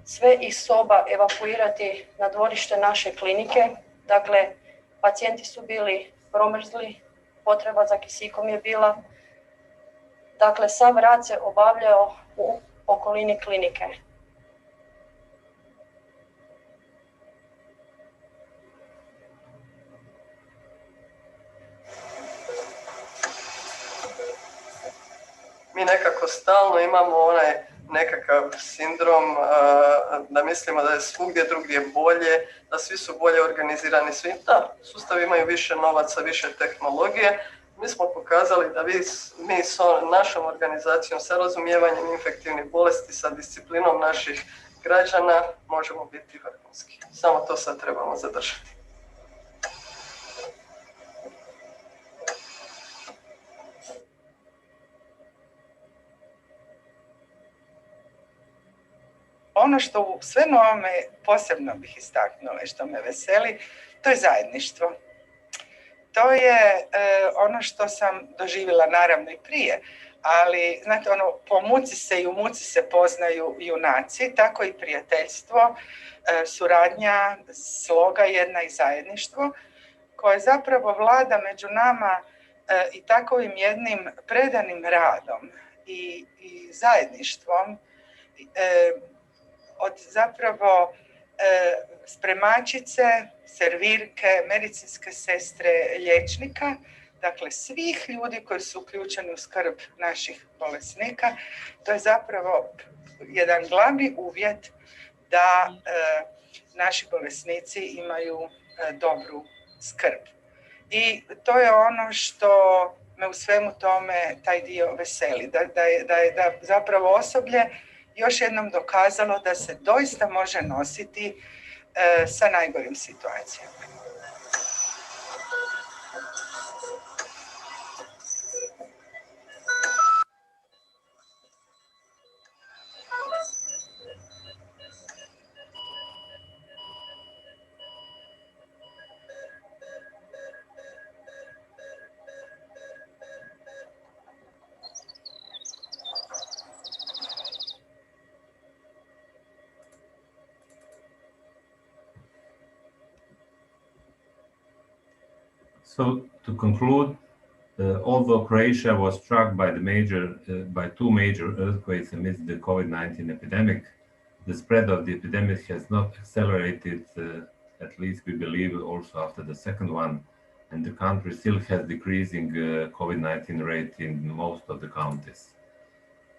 sve iz soba evakuirati na dvorište naše klinike. Dakle, pacijenti su bili promrzli, potreba za kisikom je bila. Dakle, sav rad se obavljao u okolini klinike. Mi nekako stalno imamo onaj nekakav sindrom da mislimo da je svugdje drugdje bolje, da svi su bolje organizirani, svi da, sustavi imaju više novaca, više tehnologije. Mi smo pokazali da mi s našom organizacijom, sa razumijevanjem infektivnih bolesti, sa disciplinom naših građana možemo biti vrhunski. Samo to sad trebamo zadržati. Ono što u svemu ovome posebno bih istaknula i što me veseli, to je zajedništvo. To je ono što sam doživjela naravno i prije, ali znate, ono, po muci se i u muci se poznaju junaci, tako i prijateljstvo, suradnja, sloga jedna i zajedništvo, koje zapravo vlada među nama i takovim jednim predanim radom i zajedništvom, od zapravo spremačice, servirke, medicinske sestre, liječnika, dakle svih ljudi koji su uključeni u skrb naših bolesnika. To je zapravo jedan glavni uvjet da naši bolesnici imaju dobru skrb. I to je ono što me u svemu tome taj dio veseli, da zapravo osoblje još jednom dokazalo da se doista može nositi sa najgorim situacijama. So to conclude, although Croatia was struck by by two major earthquakes amidst the COVID-19 epidemic, the spread of the epidemic has not accelerated, at least we believe also after the second one, and the country still has decreasing COVID-19 rate in most of the counties.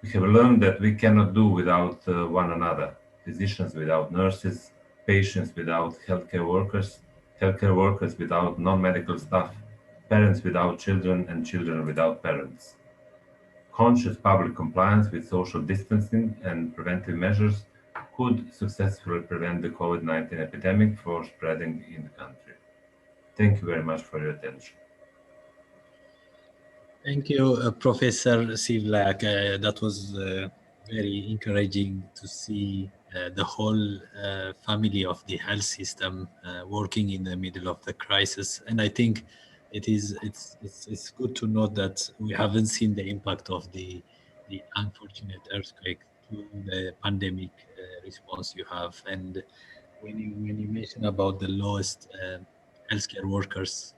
We have learned that we cannot do without one another, physicians without nurses, patients without healthcare workers without non-medical staff, parents without children, and children without parents. Conscious public compliance with social distancing and preventive measures could successfully prevent the COVID-19 epidemic from spreading in the country. Thank you very much for your attention. Thank you, Professor Sivlak. That was very encouraging to see the whole family of the health system working in the middle of the crisis. And I think it's good to note that we haven't seen the impact of the unfortunate earthquake to the pandemic response you have. And when you mention about the lowest healthcare workers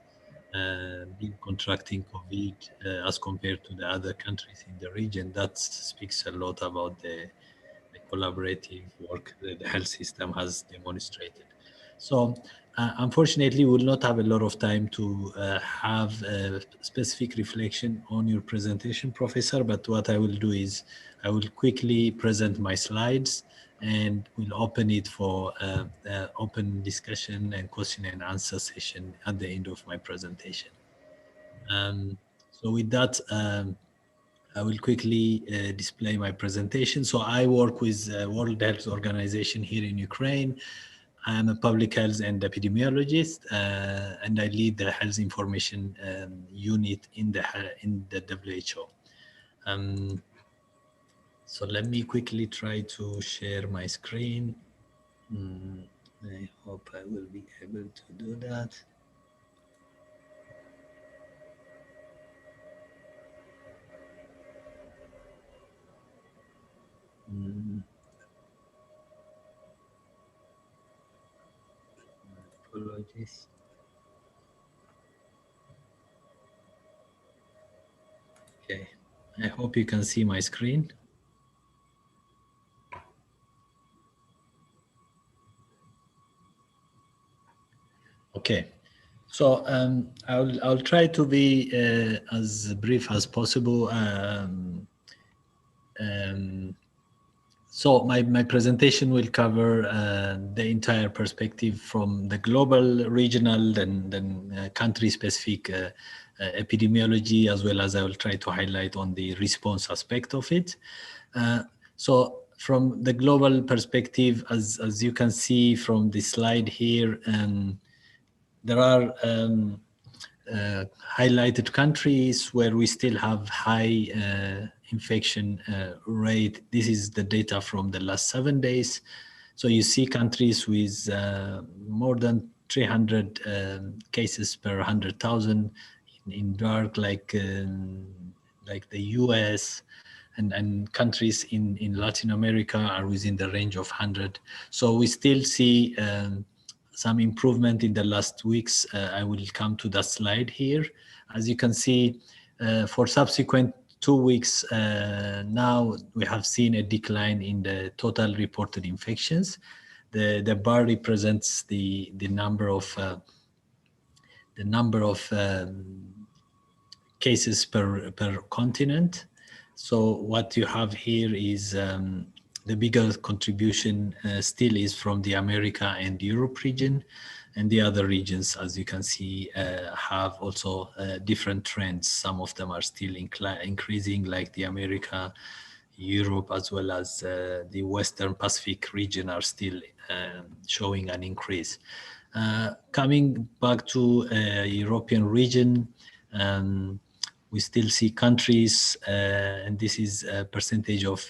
been contracting COVID as compared to the other countries in the region, that speaks a lot about the collaborative work that the health system has demonstrated. So unfortunately, we will not have a lot of time to have a specific reflection on your presentation, Professor, but what I will do is I will quickly present my slides and we'll open it for open discussion and question and answer session at the end of my presentation. So with that, I will quickly display my presentation. So I work with World Health Organization here in Ukraine. I am a public health and epidemiologist, and I lead the health information unit in the WHO. So let me quickly try to share my screen. I hope I will be able to do that. Apologies. Okay, I hope you can see my screen. Okay, so I'll try to be as brief as possible. So my presentation will cover the entire perspective from the global, regional, then country-specific epidemiology, as well as I will try to highlight on the response aspect of it. So from the global perspective, as you can see from the slide here, there are highlighted countries where we still have high infection rate. This is the data from the last 7 days. So you see countries with more than 300 cases per 100,000 in dark, like the US, and countries in Latin America are within the range of 100. So we still see some improvement in the last weeks. I will come to that slide here. As you can see, for subsequent 2 weeks now, we have seen a decline in the total reported infections. The bar represents the number of cases per continent. So what you have here is the bigger contribution still is from the America and Europe region, and the other regions, as you can see, have also different trends. Some of them are still increasing, like the America, Europe, as well as the Western Pacific region are still showing an increase. Coming back to European region, we still see countries, and this is a percentage of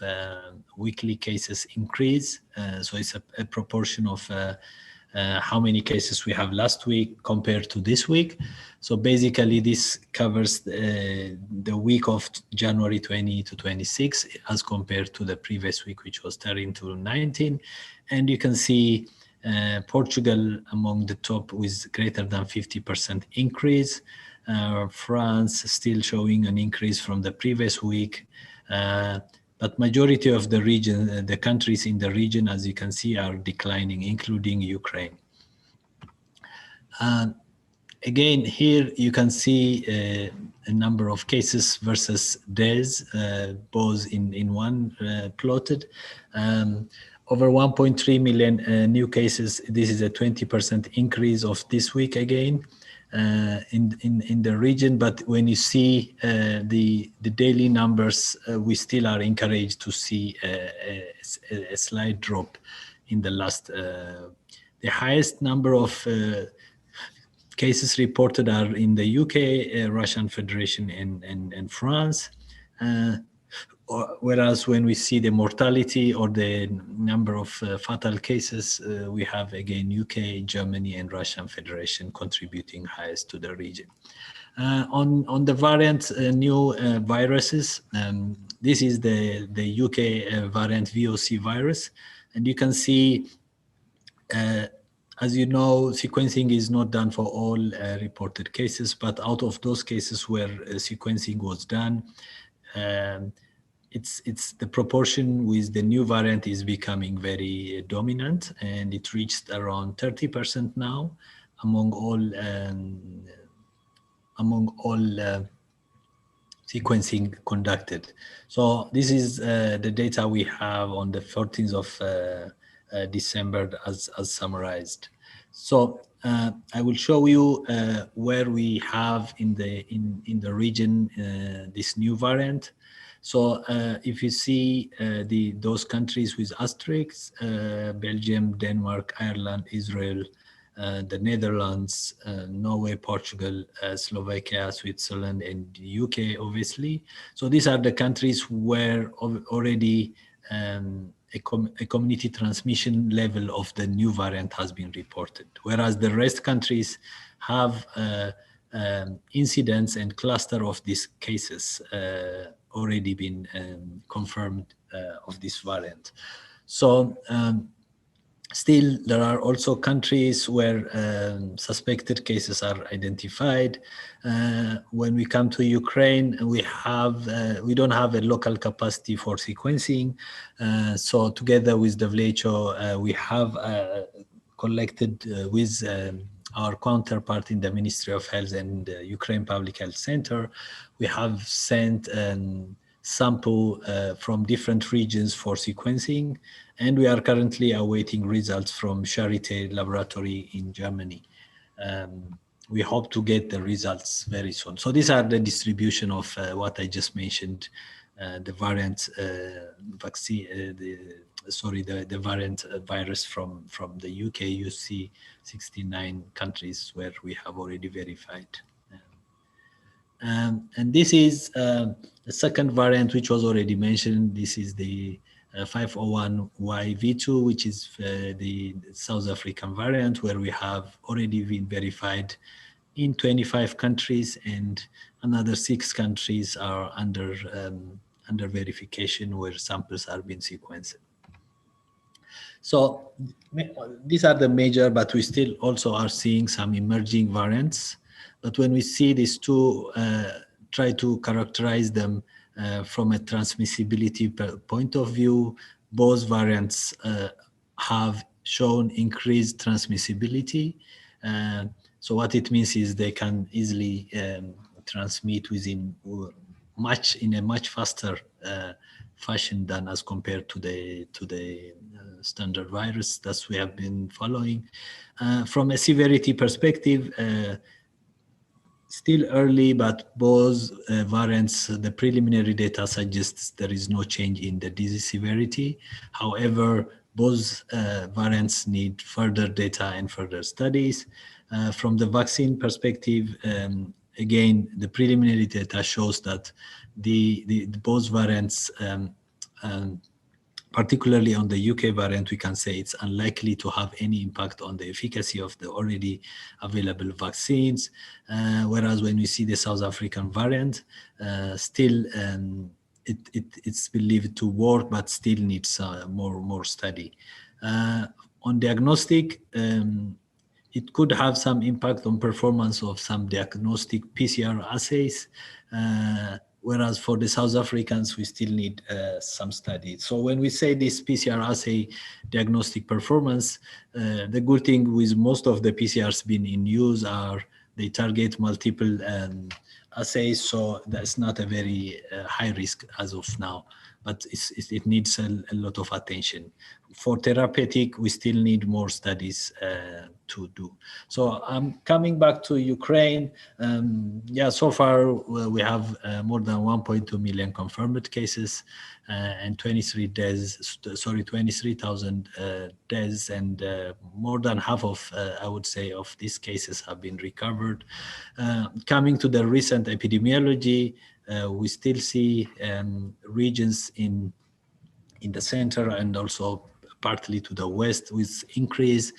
weekly cases increase. So it's a proportion of how many cases we have last week compared to this week. So basically this covers the week of January 20 to 26 as compared to the previous week, which was 13 to 19. And you can see Portugal among the top with greater than 50% increase. France still showing an increase from the previous week. But majority of the region, the countries in the region, as you can see, are declining, including Ukraine. Again, here you can see a number of cases versus days, both in one plotted. Over 1.3 million new cases. This is a 20% increase of this week again in the region. But when you see the daily numbers, we still are encouraged to see a slight drop in the last. The highest number of cases reported are in the UK, Russian Federation, and France. Whereas when we see the mortality or the number of fatal cases, we have again UK, Germany, and Russian Federation contributing highest to the region. On the variant new viruses, this is the UK variant VOC virus, and you can see, as you know, sequencing is not done for all reported cases, but out of those cases where sequencing was done, it's the proportion with the new variant is becoming very dominant, and it reached around 30% now among all sequencing conducted. So this is the data we have on the 14th of December as summarized. So I will show you where we have in the region this new variant. So if you see those countries with asterisks, Belgium, Denmark, Ireland, Israel, the Netherlands, Norway, Portugal, Slovakia, Switzerland, and UK, obviously. So these are the countries where already a community transmission level of the new variant has been reported, whereas the rest countries have incidents and cluster of these cases already been confirmed of this variant. So still, there are also countries where suspected cases are identified. When we come to Ukraine, we don't have a local capacity for sequencing. So together with WHO, we have collected with our counterpart in the Ministry of Health and Ukraine Public Health Center, we have sent sample from different regions for sequencing, and we are currently awaiting results from Charité Laboratory in Germany. We hope to get the results very soon. So these are the distribution of what I just mentioned, the variant vaccine, the variant virus from the UK. You see 69 countries where we have already verified. And this is the second variant, which was already mentioned. This is the 501YV2, which is the South African variant, where we have already been verified in 25 countries, and another 6 countries are under verification where samples are being sequenced. So these are the major, but we still also are seeing some emerging variants. But when we see these two, try to characterize them from a transmissibility point of view, both variants have shown increased transmissibility. So what it means is they can easily transmit within in a much faster fashion than as compared to the standard virus that we have been following. From a severity perspective, still early, but both variants, the preliminary data suggests there is no change in the disease severity. However, both variants need further data and further studies. From the vaccine perspective, again, the preliminary data shows that the both variants, particularly on the UK variant, we can say it's unlikely to have any impact on the efficacy of the already available vaccines. Whereas when we see the South African variant, still it's believed to work, but still needs more study. On diagnostic, it could have some impact on performance of some diagnostic PCR assays, whereas for the South Africans, we still need some study. So when we say this PCR assay diagnostic performance, the good thing with most of the PCRs being in use are they target multiple assays, so that's not a very high risk as of now, but it needs a lot of attention. For therapeutic, we still need more studies to do. So I'm coming back to Ukraine. Yeah, so far we have more than 1.2 million confirmed cases and 23,000 deaths, and more than half of, I would say, of these cases have been recovered. Coming to the recent epidemiology, we still see regions in the center and also partly to the west with increase.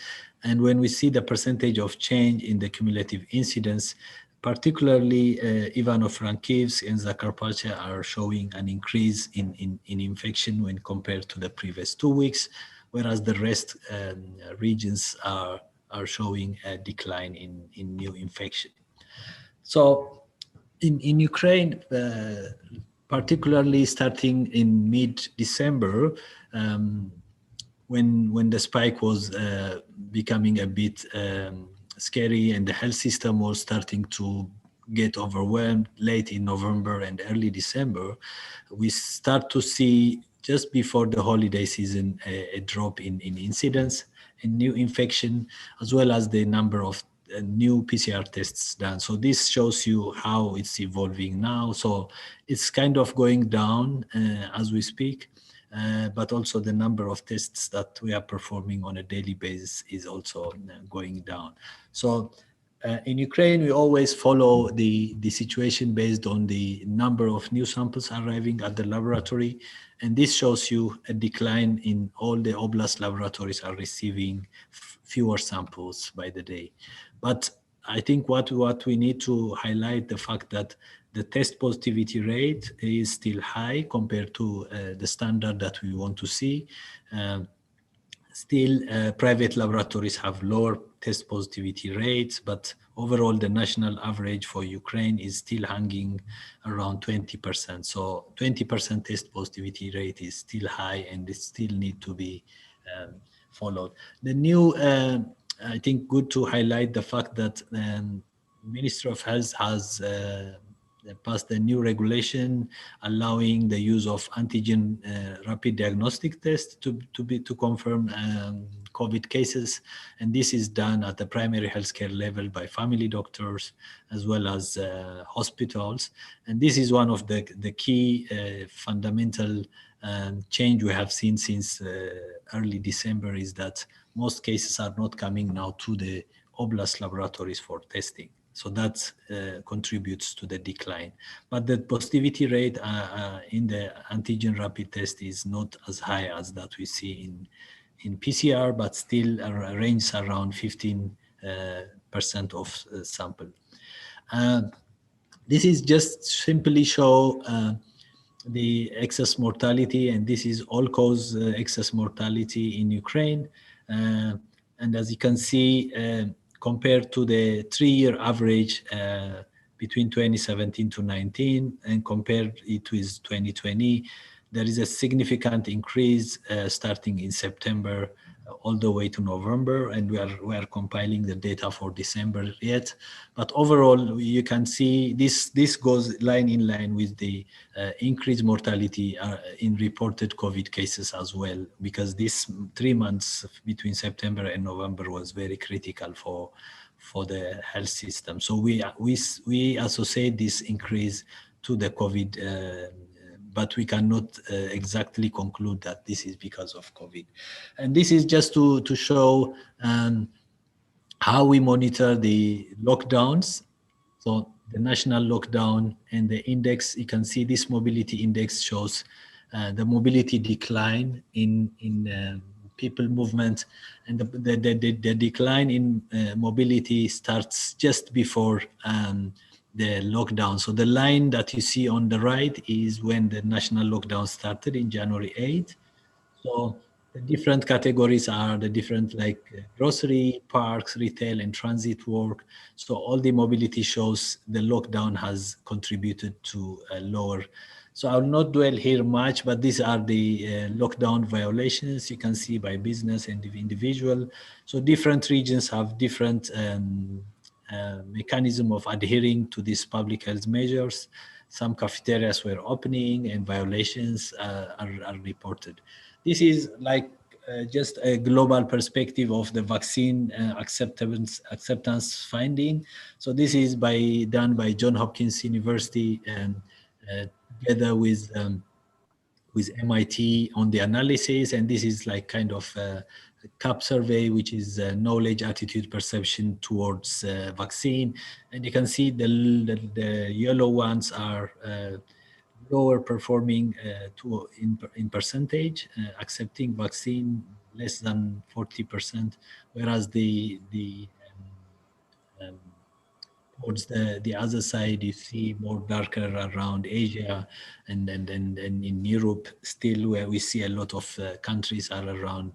And when we see the percentage of change in the cumulative incidence, particularly Ivano-Frankivsk and Zakarpattia are showing an increase in infection when compared to the previous 2 weeks, whereas the rest regions are showing a decline in new infection. So in Ukraine, particularly starting in mid-December, when the spike was becoming a bit scary and the health system was starting to get overwhelmed late in November and early December, we start to see just before the holiday season a drop in incidence and new infection, as well as the number of new PCR tests done. So this shows you how it's evolving now. So it's kind of going down as we speak, but also the number of tests that we are performing on a daily basis is also going down. So in Ukraine, we always follow the situation based on the number of new samples arriving at the laboratory. And this shows you a decline in all the oblast laboratories are receiving fewer samples by the day. But I think what we need to highlight the fact that the test positivity rate is still high compared to the standard that we want to see. Still, private laboratories have lower test positivity rates, but overall, the national average for Ukraine is still hanging around 20%. So 20% test positivity rate is still high, and it still need to be followed. The new, I think, good to highlight the fact that Ministry of Health has passed a new regulation allowing the use of antigen rapid diagnostic test to confirm COVID cases, and this is done at the primary healthcare level by family doctors as well as hospitals. And this is one of the key fundamental change we have seen since early December, is that most cases are not coming now to the oblast laboratories for testing. So that contributes to the decline. But the positivity rate in the antigen rapid test is not as high as that we see in PCR, but still ranges around 15% of sample. This is just simply show the excess mortality, and this is all-cause excess mortality in Ukraine. And as you can see, compared to the 3-year average between 2017 to 19 and compared it with 2020, there is a significant increase starting in September all the way to November, and we are compiling the data for December yet. But overall, you can see this goes line in line with the increased mortality in reported COVID cases as well, because this 3 months between September and November was very critical for the health system. So we associate this increase to the COVID but we cannot exactly conclude that this is because of COVID. And this is just to show how we monitor the lockdowns. So the national lockdown and the index, you can see this mobility index shows the mobility decline in people movement, and the decline in mobility starts just before the lockdown. So the line that you see on the right is when the national lockdown started in January 8th. So the different categories are the different like grocery, parks, retail, and transit work. So all the mobility shows the lockdown has contributed to a lower. So I will not dwell here much, but these are the lockdown violations you can see by business and individual. So different regions have different mechanism of adhering to these public health measures. Some cafeterias were opening and violations are reported. This is like just a global perspective of the vaccine acceptance finding. So this is done by Johns Hopkins University and together with MIT on the analysis, and this is like kind of a CAP survey, which is knowledge, attitude, perception towards vaccine. And you can see the yellow ones are lower performing in percentage, accepting vaccine less than 40%, whereas towards the other side, you see more darker around Asia and in Europe, still where we see a lot of countries are around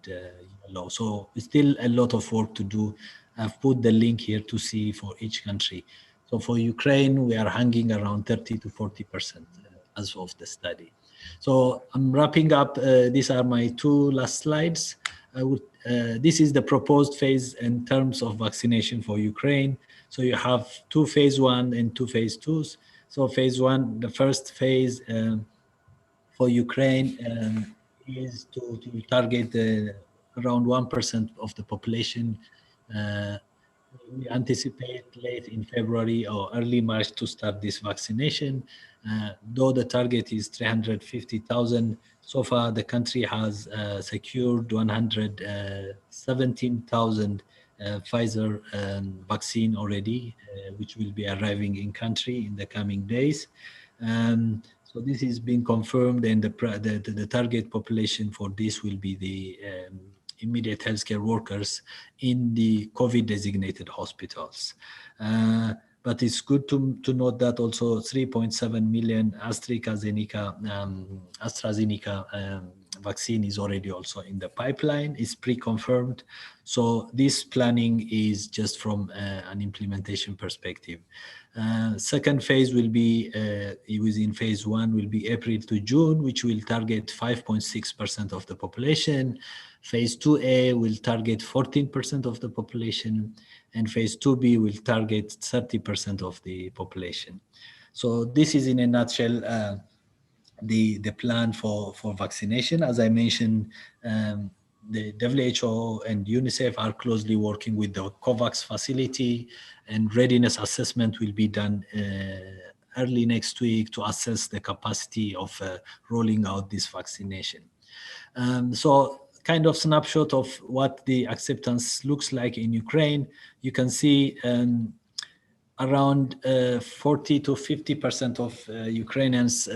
yellow. So still a lot of work to do. I've put the link here to see for each country. So for Ukraine, we are hanging around 30 to 40% as of the study. So I'm wrapping up. These are my two last slides. This is the proposed phase in terms of vaccination for Ukraine. So you have two phase 1 and two phase 2s. So phase 1, the first phase for Ukraine is to target around 1% of the population. We anticipate late in February or early March to start this vaccination. Though the target is 350,000, so far the country has secured 117,000 Pfizer vaccine already, which will be arriving in country in the coming days. So this is being confirmed, and the target population for this will be the immediate healthcare workers in the COVID designated hospitals. But it's good to note that also 3.7 million AstraZeneca vaccine is already also in the pipeline, is pre-confirmed. So this planning is just from an implementation perspective. Second phase will be within phase 1 will be April to June, which will target 5.6% of the population. Phase 2A will target 14% of the population, and phase 2B will target 30% of the population. So this is in a nutshell the plan for vaccination. As I mentioned, the WHO and UNICEF are closely working with the COVAX facility, and readiness assessment will be done early next week to assess the capacity of rolling out this vaccination. So kind of snapshot of what the acceptance looks like in Ukraine. You can see around 40 to 50% of Ukrainians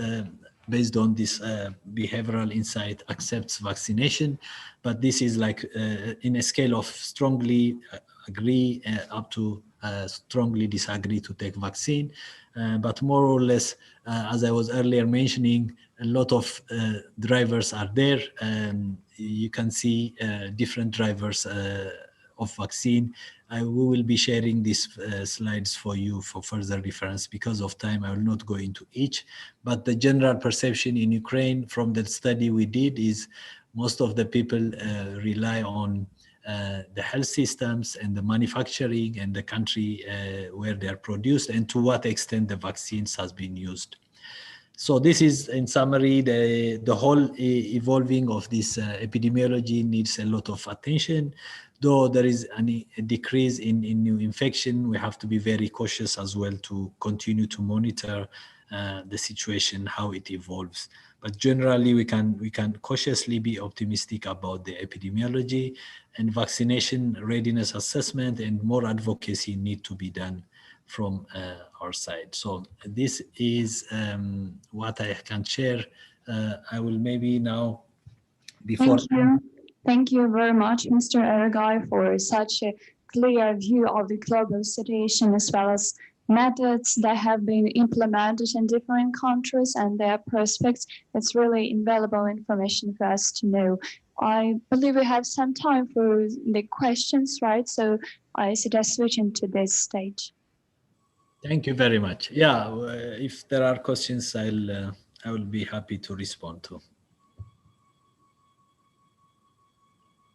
based on this behavioral insight accepts vaccination, but this is like in a scale of strongly agree up to strongly disagree to take vaccine. But more or less, as I was earlier mentioning, a lot of drivers are there. You can see different drivers of vaccine. We will be sharing these slides for you for further reference. Because of time, I will not go into each, but the general perception in Ukraine from the study we did is most of the people rely on the health systems and the manufacturing and the country where they are produced, and to what extent the vaccines has been used. So this is, in summary, the whole evolving of this epidemiology needs a lot of attention though there is a decrease in new infection, we have to be very cautious as well to continue to monitor the situation, how it evolves. But generally, we can cautiously be optimistic about the epidemiology, and vaccination readiness assessment and more advocacy need to be done from our side. So this is what I can share. I will maybe now, before... Thank you. Thank you very much, Mr. Ergai, for such a clear view of the global situation, as well as methods that have been implemented in different countries and their prospects. It's really invaluable information for us to know. I believe we have some time for the questions, right? So I suggest switching to this stage. Thank you very much. Yeah, if there are questions, I will be happy to respond to.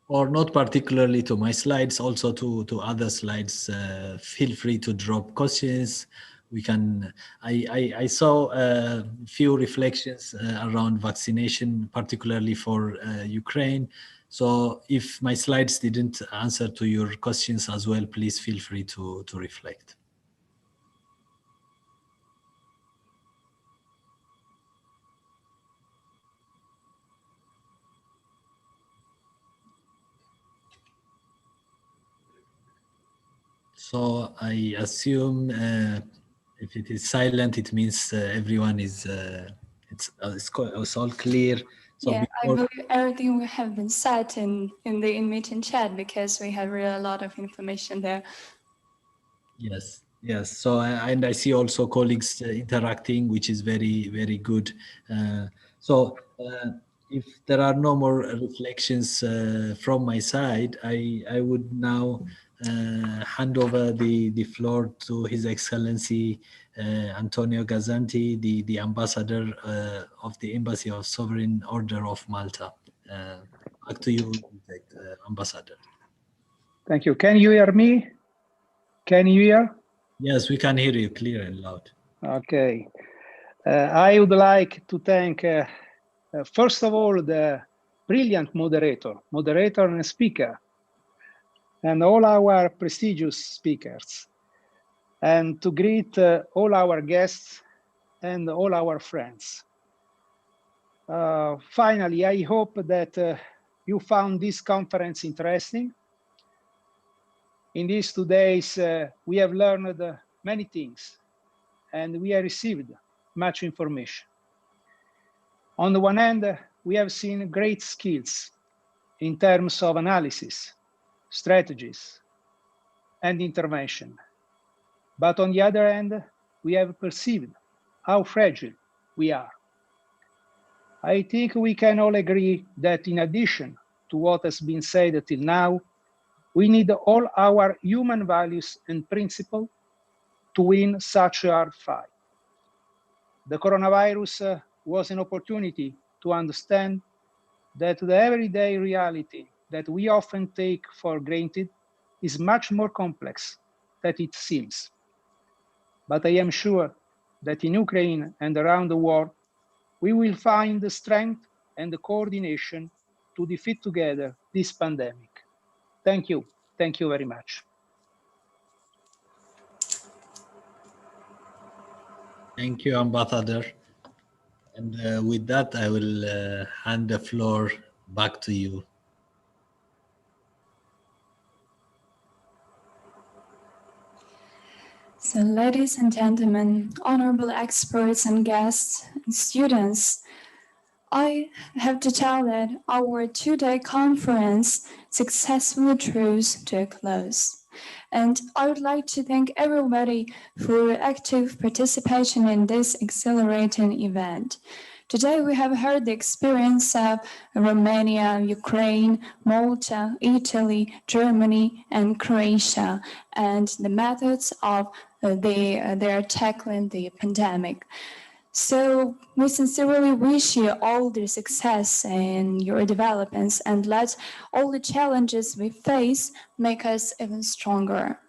Or not particularly to my slides, also to other slides. Feel free to drop questions. We can. I saw a few reflections around vaccination, particularly for Ukraine. So if my slides didn't answer to your questions as well, please feel free to reflect. So I assume if it is silent, it means everyone is it's all clear. So yeah, I believe everything will have been said in the in-meeting chat, because we have really a lot of information there. Yes, yes. So and I see also colleagues interacting, which is very, very good. So if there are no more reflections from my side, I would now hand over the floor to His Excellency Antonio Gazzanti, the ambassador of the Embassy of Sovereign Order of Malta. Back to you, Ambassador. Thank you. Can you hear me? Can you hear? Yes, we can hear you clear and loud. Okay. I would like to thank, first of all, the brilliant moderator and speaker, and all our prestigious speakers, and to greet all our guests and all our friends. Finally, I hope that you found this conference interesting. In these 2 days, we have learned many things, and we have received much information. On the one hand, we have seen great skills in terms of analysis, strategies, and intervention. But on the other hand, we have perceived how fragile we are. I think we can all agree that in addition to what has been said till now, we need all our human values and principles to win such a hard fight. The coronavirus was an opportunity to understand that the everyday reality that we often take for granted is much more complex than it seems. But I am sure that in Ukraine and around the world, we will find the strength and the coordination to defeat together this pandemic. Thank you. Thank you very much. Thank you, Ambassador. And with that, I will hand the floor back to you. So, ladies and gentlemen, honorable experts and guests and students, I have to tell that our 2-day conference successfully draws to a close. And I would like to thank everybody for active participation in this exhilarating event. Today we have heard the experience of Romania, Ukraine, Malta, Italy, Germany, and Croatia, and the methods of their tackling the pandemic. So we sincerely wish you all the success in your developments, and let all the challenges we face make us even stronger.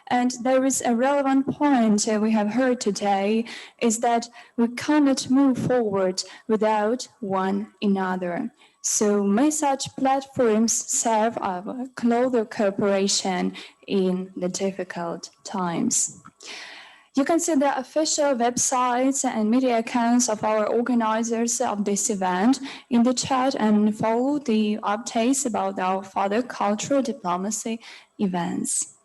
And there is a relevant point we have heard today, is that we cannot move forward without one another. So may such platforms serve our closer cooperation in the difficult times. You can see the official websites and media accounts of our organizers of this event in the chat and follow the updates about our further cultural diplomacy events.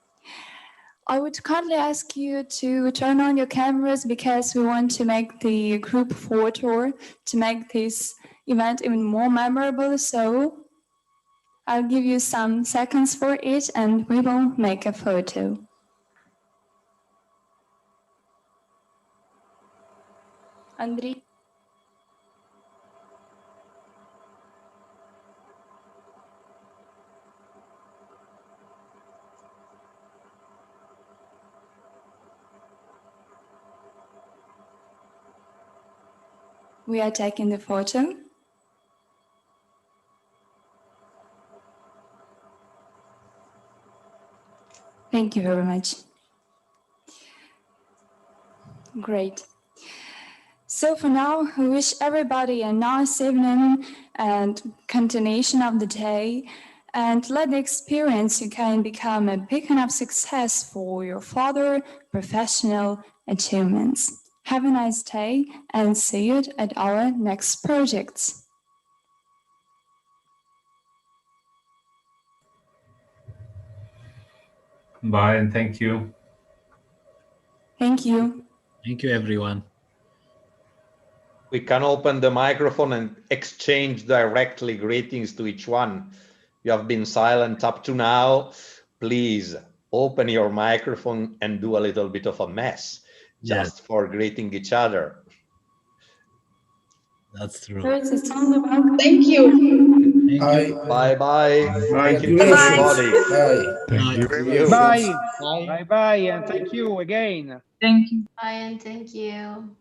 I would kindly ask you to turn on your cameras because we want to make the group photo to make this event even more memorable. So I'll give you some seconds for it and we will make a photo. Andri. We are taking the photo. Thank you very much. Great. So for now, we wish everybody a nice evening and continuation of the day, and let the experience you can become a beacon of success for your further professional achievements. Have a nice day and see you at our next projects. Bye and thank you. Thank you. Thank you, everyone. We can open the microphone and exchange directly greetings to each one. You have been silent up to now. Please open your microphone and do a little bit of a mess just for greeting each other. That's true. Thank you. Thank you. Bye-bye. Thank you, Bye-bye. everybody. Thank you. See you. Bye. Bye-bye, and thank you again. Thank you. Bye and thank you.